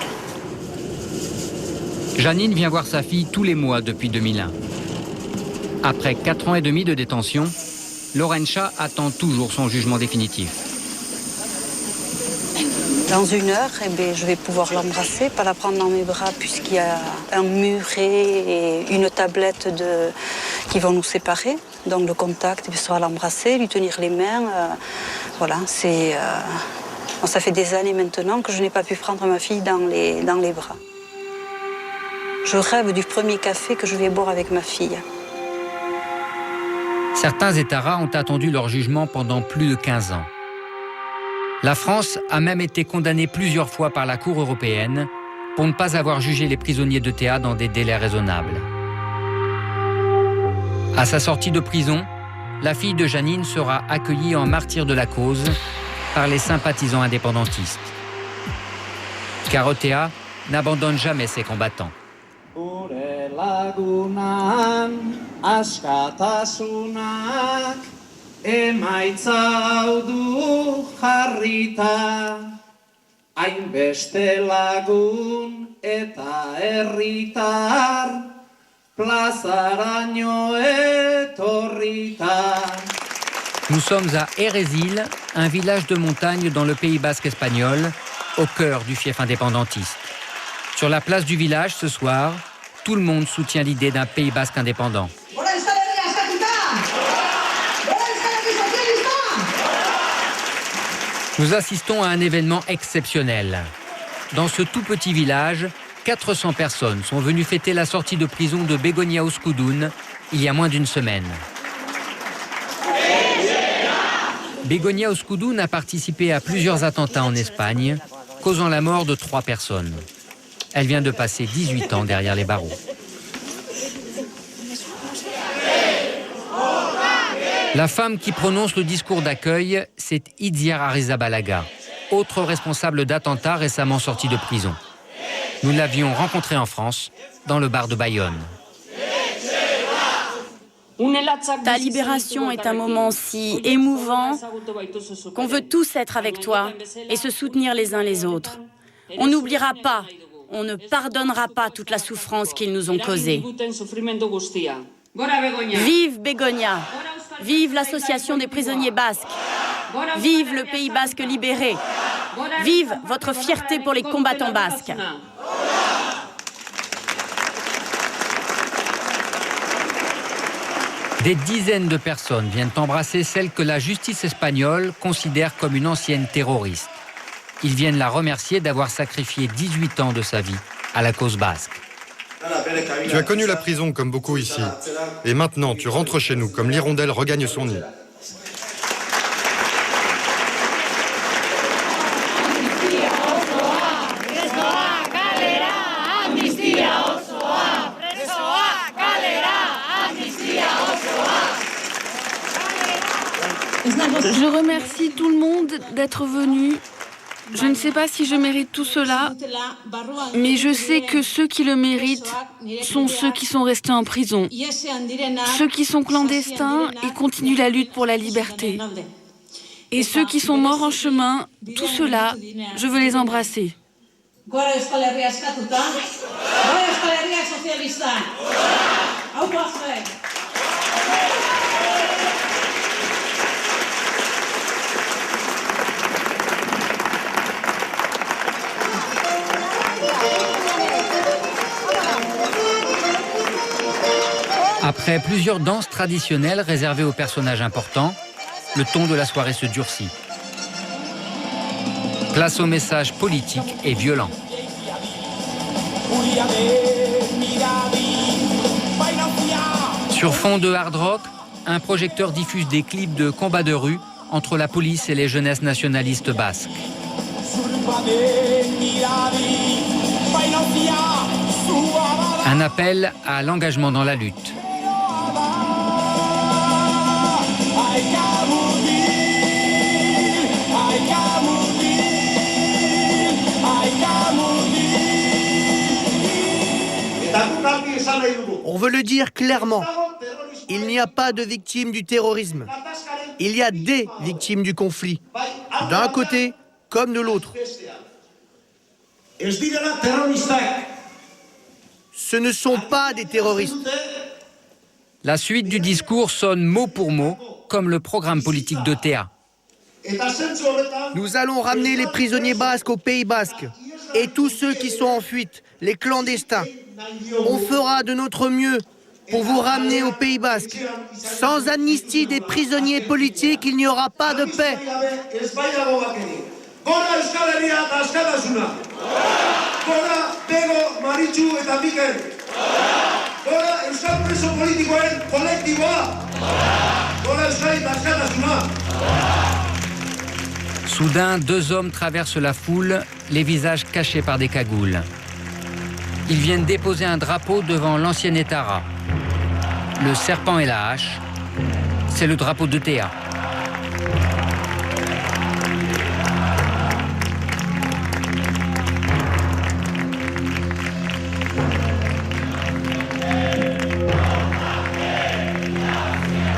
Janine vient voir sa fille tous les mois depuis 2001. Après 4 ans et demi de détention, Laurencha attend toujours son jugement définitif. Dans 1 heure, je vais pouvoir l'embrasser, pas la prendre dans mes bras puisqu'il y a un muret et une tablette qui vont nous séparer. Donc le contact, ce sera l'embrasser, lui tenir les mains. Voilà, ça fait des années maintenant que je n'ai pas pu prendre ma fille dans les bras. Je rêve du premier café que je vais boire avec ma fille. Certains étarras ont attendu leur jugement pendant plus de 15 ans. La France a même été condamnée plusieurs fois par la Cour européenne pour ne pas avoir jugé les prisonniers de TA dans des délais raisonnables. À sa sortie de prison, la fille de Janine sera accueillie en martyr de la cause par les sympathisants indépendantistes. Car ETA n'abandonne jamais ses combattants. Nous sommes à Erezil, un village de montagne dans le Pays basque espagnol, au cœur du fief indépendantiste. Sur la place du village, ce soir, tout le monde soutient l'idée d'un Pays basque indépendant. Nous assistons à un événement exceptionnel. Dans ce tout petit village, 400 personnes sont venues fêter la sortie de prison de Begoña Oskudun il y a moins d'une semaine. Begoña Oskudun a participé à plusieurs attentats en Espagne, causant la mort de 3 personnes. Elle vient de passer 18 ans derrière les barreaux. La femme qui prononce le discours d'accueil, c'est Itziar Arrizabalaga, autre responsable d'attentats récemment sorti de prison. Nous l'avions rencontrée en France, dans le bar de Bayonne. Ta libération est un moment si émouvant qu'on veut tous être avec toi et se soutenir les uns les autres. On n'oubliera pas, on ne pardonnera pas toute la souffrance qu'ils nous ont causée. Vive Begoña! Vive l'association des prisonniers basques! Vive le Pays basque libéré! Vive votre fierté pour les combattants basques! Des dizaines de personnes viennent embrasser celle que la justice espagnole considère comme une ancienne terroriste. Ils viennent la remercier d'avoir sacrifié 18 ans de sa vie à la cause basque. Tu as connu la prison comme beaucoup ici. Et maintenant, tu rentres chez nous comme l'hirondelle regagne son nid. Je remercie tout le monde d'être venu. Je ne sais pas si je mérite tout cela, mais je sais que ceux qui le méritent sont ceux qui sont restés en prison, ceux qui sont clandestins et continuent la lutte pour la liberté. Et ceux qui sont morts en chemin, tout cela, je veux les embrasser. Après plusieurs danses traditionnelles réservées aux personnages importants, le ton de la soirée se durcit. Place aux messages politiques et violents. Sur fond de hard rock, un projecteur diffuse des clips de combats de rue entre la police et les jeunesses nationalistes basques. Un appel à l'engagement dans la lutte. On veut le dire clairement, il n'y a pas de victimes du terrorisme. Il y a des victimes du conflit, d'un côté comme de l'autre. Ce ne sont pas des terroristes. La suite du discours sonne mot pour mot comme le programme politique d'ETA. Nous allons ramener les prisonniers basques au Pays basque et tous ceux qui sont en fuite, les clandestins. On fera de notre mieux pour vous ramener au Pays basque. Sans amnistie des prisonniers politiques, il n'y aura pas de paix. Soudain, 2 hommes traversent la foule, les visages cachés par des cagoules. Ils viennent déposer un drapeau devant l'ancienne Etara. Le serpent et la hache, c'est le drapeau d'ETA.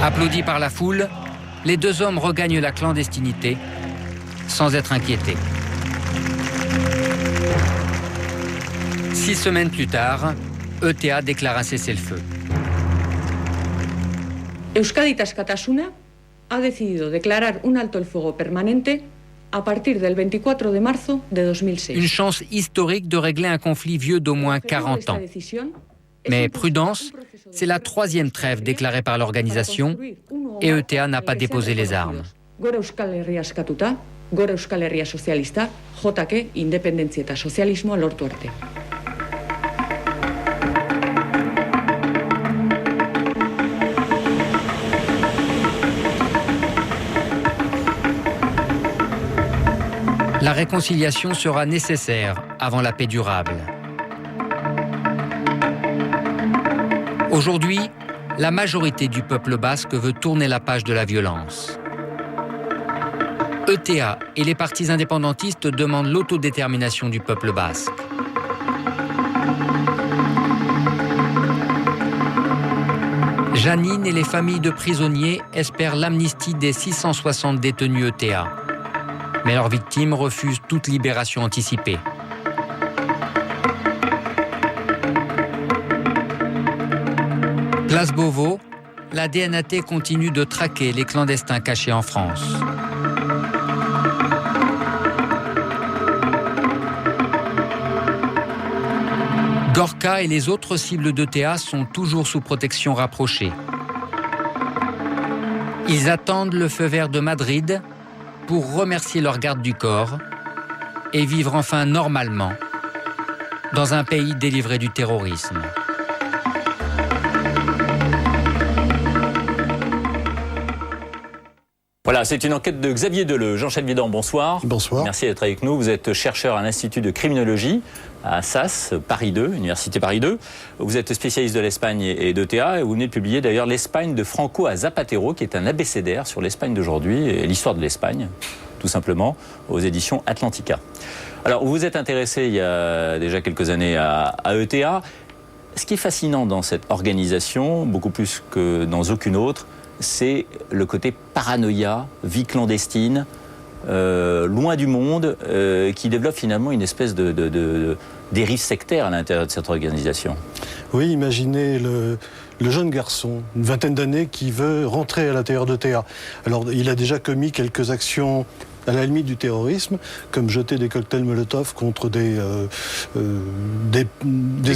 Applaudis par la foule, les 2 hommes regagnent la clandestinité sans être inquiétés. 6 semaines plus tard, ETA déclare un cessez-le-feu. Euskadi Askatasuna ha decidido declarar un alto el fuego permanente a partir del 24 de marzo de 2006. Une chance historique de régler un conflit vieux d'au moins 40 ans. Mais prudence, c'est la 3e trêve déclarée par l'organisation et ETA n'a pas déposé les armes. Gora Euskal Herria askatuta, Gora Euskal Herria Sozialista, JK, independentzia eta sozialismoa lortu arte. La réconciliation sera nécessaire avant la paix durable. Aujourd'hui, la majorité du peuple basque veut tourner la page de la violence. ETA et les partis indépendantistes demandent l'autodétermination du peuple basque. Janine et les familles de prisonniers espèrent l'amnistie des 660 détenus ETA. Mais leurs victimes refusent toute libération anticipée. Place Beauvau, la DNAT continue de traquer les clandestins cachés en France. Gorka et les autres cibles d'ETA sont toujours sous protection rapprochée. Ils attendent le feu vert de Madrid pour remercier leur garde du corps et vivre enfin normalement dans un pays délivré du terrorisme. Voilà, c'est une enquête de Xavier Deleu. Jean-Charles Vidant, bonsoir. Bonsoir. Merci d'être avec nous. Vous êtes chercheur à l'Institut de criminologie à SAS, Paris 2, Université Paris 2. Vous êtes spécialiste de l'Espagne et d'ETA et vous venez de publier d'ailleurs l'Espagne de Franco à Zapatero, qui est un abécédaire sur l'Espagne d'aujourd'hui et l'histoire de l'Espagne, tout simplement, aux éditions Atlantica. Alors, vous vous êtes intéressé il y a déjà quelques années à ETA. Ce qui est fascinant dans cette organisation, beaucoup plus que dans aucune autre, c'est le côté paranoïa, vie clandestine, loin du monde, qui développe finalement une espèce de dérive sectaire à l'intérieur de cette organisation. Oui, imaginez le jeune garçon, une vingtaine d'années, qui veut rentrer à l'intérieur d'ETA. Alors, il a déjà commis quelques actions à la limite du terrorisme, comme jeter des cocktails Molotov contre des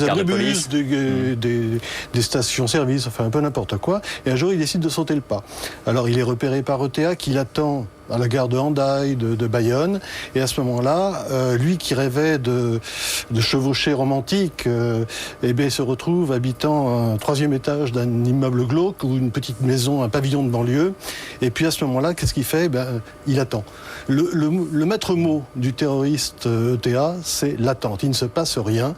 abribus, des stations-service, enfin un peu n'importe quoi. Et un jour, il décide de sauter le pas. Alors, il est repéré par ETA, qui l'attend à la gare de Hendaye, de Bayonne. Et à ce moment-là, lui qui rêvait de chevauchée romantique, se retrouve habitant un 3e étage d'un immeuble glauque ou une petite maison, un pavillon de banlieue. Et puis à ce moment-là, qu'est-ce qu'il fait ? Il attend. Le maître mot du terroriste ETA, c'est l'attente. Il ne se passe rien.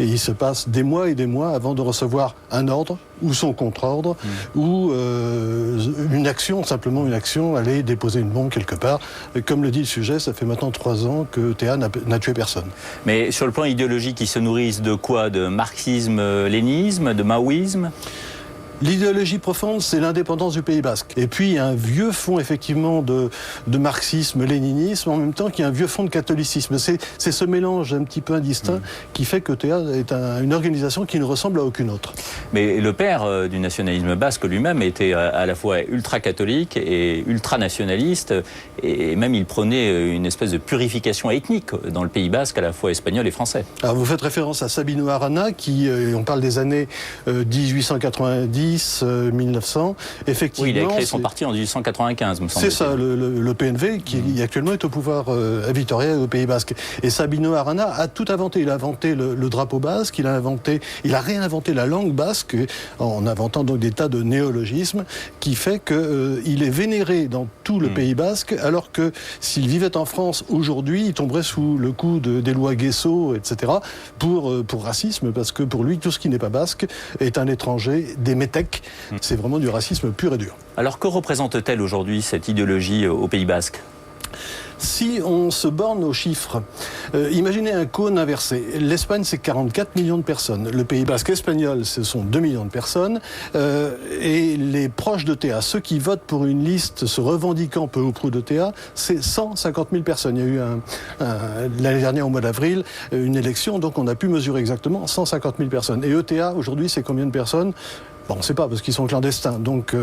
Et il se passe des mois et des mois avant de recevoir un ordre ou son contre-ordre, ou une action, simplement une action, aller déposer une bombe quelque part. Et comme le dit le sujet, ça fait maintenant 3 ans que ETA n'a tué personne. Mais sur le plan idéologique, ils se nourrissent de quoi ? De marxisme-léninisme, de maoïsme ? L'idéologie profonde, c'est l'indépendance du Pays Basque. Et puis, il y a un vieux fond, effectivement, de marxisme, léninisme, en même temps qu'il y a un vieux fond de catholicisme. C'est ce mélange un petit peu indistinct qui fait que ETA est une organisation qui ne ressemble à aucune autre. Mais le père du nationalisme basque lui-même était à la fois ultra-catholique et ultra-nationaliste, et même il prônait une espèce de purification ethnique dans le Pays Basque, à la fois espagnol et français. Alors, vous faites référence à Sabino Arana, qui, on parle des années 1890, 1900, effectivement... Oui, il a créé son parti en 1895, me semble-t-il. C'est ça, le PNV, qui actuellement est au pouvoir à Vitoria et au Pays Basque. Et Sabino Arana a tout inventé. Il a inventé le drapeau basque, il a réinventé la langue basque, en inventant donc des tas de néologismes, qui fait qu'il est vénéré dans tout le Pays Basque, alors que s'il vivait en France aujourd'hui, il tomberait sous le coup des lois Guesso, etc., pour racisme, parce que pour lui, tout ce qui n'est pas basque est un étranger, des métèques. C'est vraiment du racisme pur et dur. Alors que représente-t-elle aujourd'hui cette idéologie au Pays Basque ? Si on se borne aux chiffres, imaginez un cône inversé. L'Espagne, c'est 44 millions de personnes. Le Pays Basque espagnol, ce sont 2 millions de personnes. Et les proches d'ETA, ceux qui votent pour une liste se revendiquant peu ou prou d'ETA, c'est 150 000 personnes. Il y a eu l'année dernière, au mois d'avril, une élection, donc on a pu mesurer exactement 150 000 personnes. Et ETA, aujourd'hui, c'est combien de personnes ? Bon, on ne sait pas, parce qu'ils sont clandestins. Donc,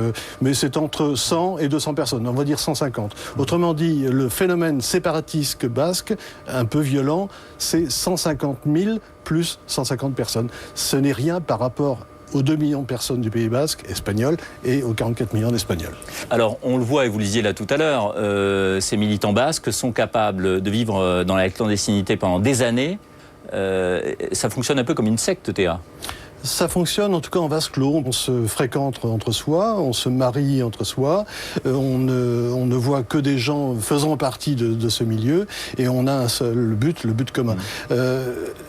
mais c'est entre 100 et 200 personnes. On va dire 150. Autrement dit, le phénomène séparatiste basque, un peu violent, c'est 150 000 plus 150 personnes. Ce n'est rien par rapport aux 2 millions de personnes du Pays Basque, espagnols, et aux 44 millions d'Espagnols. Alors, on le voit, et vous le disiez là tout à l'heure, ces militants basques sont capables de vivre dans la clandestinité pendant des années. Ça fonctionne un peu comme une secte, Théa. Ça fonctionne en tout cas en vase clos. On se fréquente entre soi, on se marie entre soi, on ne voit que des gens faisant partie de ce milieu et on a un seul but commun. Je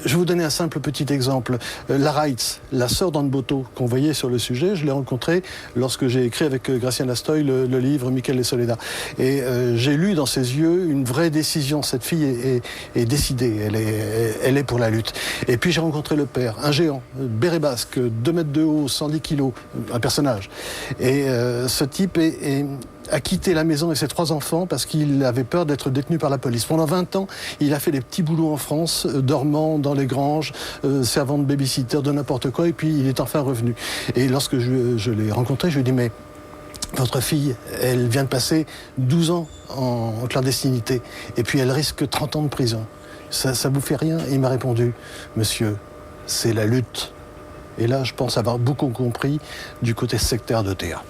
vais vous donner un simple petit exemple. La Reitz, la sœur d'Anne Boto, qu'on voyait sur le sujet, je l'ai rencontrée lorsque j'ai écrit avec Graciane Astoy le livre Miquel et Soledad. Et j'ai lu dans ses yeux une vraie décision. Cette fille est décidée, elle est pour la lutte. Et puis j'ai rencontré le père, un géant, béret basque, 2 mètres de haut, 110 kilos, un personnage. Et ce type a quitté la maison et ses 3 enfants parce qu'il avait peur d'être détenu par la police. Pendant 20 ans, il a fait des petits boulots en France, dormant dans les granges, servant de babysitter, de n'importe quoi, et puis il est enfin revenu. Et lorsque je l'ai rencontré, je lui ai dit, mais votre fille, elle vient de passer 12 ans en clandestinité, et puis elle risque 30 ans de prison. Ça vous fait rien? Et il m'a répondu, monsieur, c'est la lutte. Et là, je pense avoir beaucoup compris du côté sectaire d'ETA.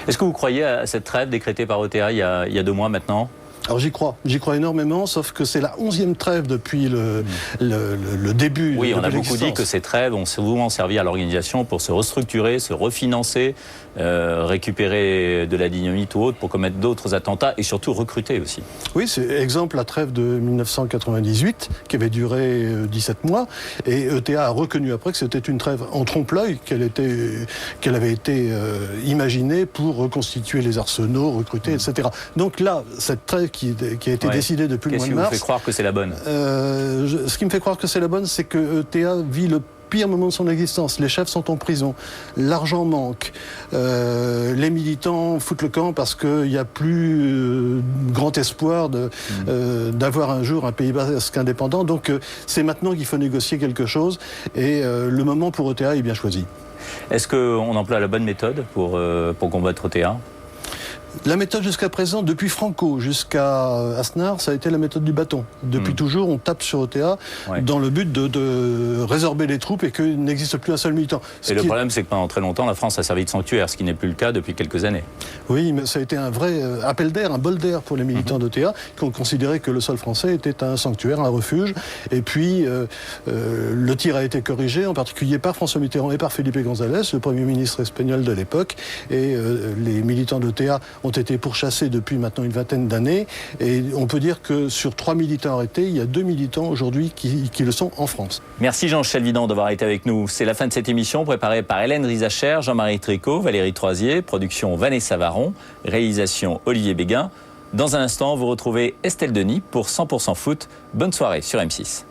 Est-ce que vous croyez à cette trêve décrétée par ETA il y a 2 mois maintenant ? Alors j'y crois énormément, sauf que c'est la 11e trêve depuis le début. Oui, on a beaucoup dit que ces trêves ont souvent servi à l'organisation pour se restructurer, se refinancer, récupérer de la dynamite ou autre pour commettre d'autres attentats et surtout recruter aussi. Oui, c'est exemple la trêve de 1998 qui avait duré 17 mois et ETA a reconnu après que c'était une trêve en trompe-l'œil, qu'elle avait été imaginée pour reconstituer les arsenaux, recruter, etc. Donc là, cette trêve qui a été décidée depuis le mois de mars. Qu'est-ce qui vous fait croire que c'est la bonne ? Ce qui me fait croire que c'est la bonne, c'est que ETA vit le pire moment de son existence. Les chefs sont en prison, l'argent manque, les militants foutent le camp parce qu'il n'y a plus grand espoir d'avoir un jour un Pays basque indépendant. Donc c'est maintenant qu'il faut négocier quelque chose et le moment pour ETA est bien choisi. Est-ce qu'on emploie la bonne méthode pour combattre ETA ? La méthode jusqu'à présent, depuis Franco jusqu'à Aznar, ça a été la méthode du bâton. Depuis toujours, on tape sur ETA dans le but de résorber les troupes et qu'il n'existe plus un seul militant. Le problème, c'est que pendant très longtemps, la France a servi de sanctuaire, ce qui n'est plus le cas depuis quelques années. Oui, mais ça a été un vrai appel d'air, un bol d'air pour les militants d'ETA, qui ont considéré que le sol français était un sanctuaire, un refuge. Et puis, le tir a été corrigé, en particulier par François Mitterrand et par Felipe González, le Premier ministre espagnol de l'époque. Et les militants d'ETA ont été pourchassés depuis maintenant une 20aine d'années. Et on peut dire que sur 3 militants arrêtés, il y a 2 militants aujourd'hui qui le sont en France. Merci Jean Chelvidan d'avoir été avec nous. C'est la fin de cette émission préparée par Hélène Rizacher, Jean-Marie Tricot, Valérie Troisier, production Vanessa Varon, réalisation Olivier Béguin. Dans un instant, vous retrouvez Estelle Denis pour 100% foot. Bonne soirée sur M6.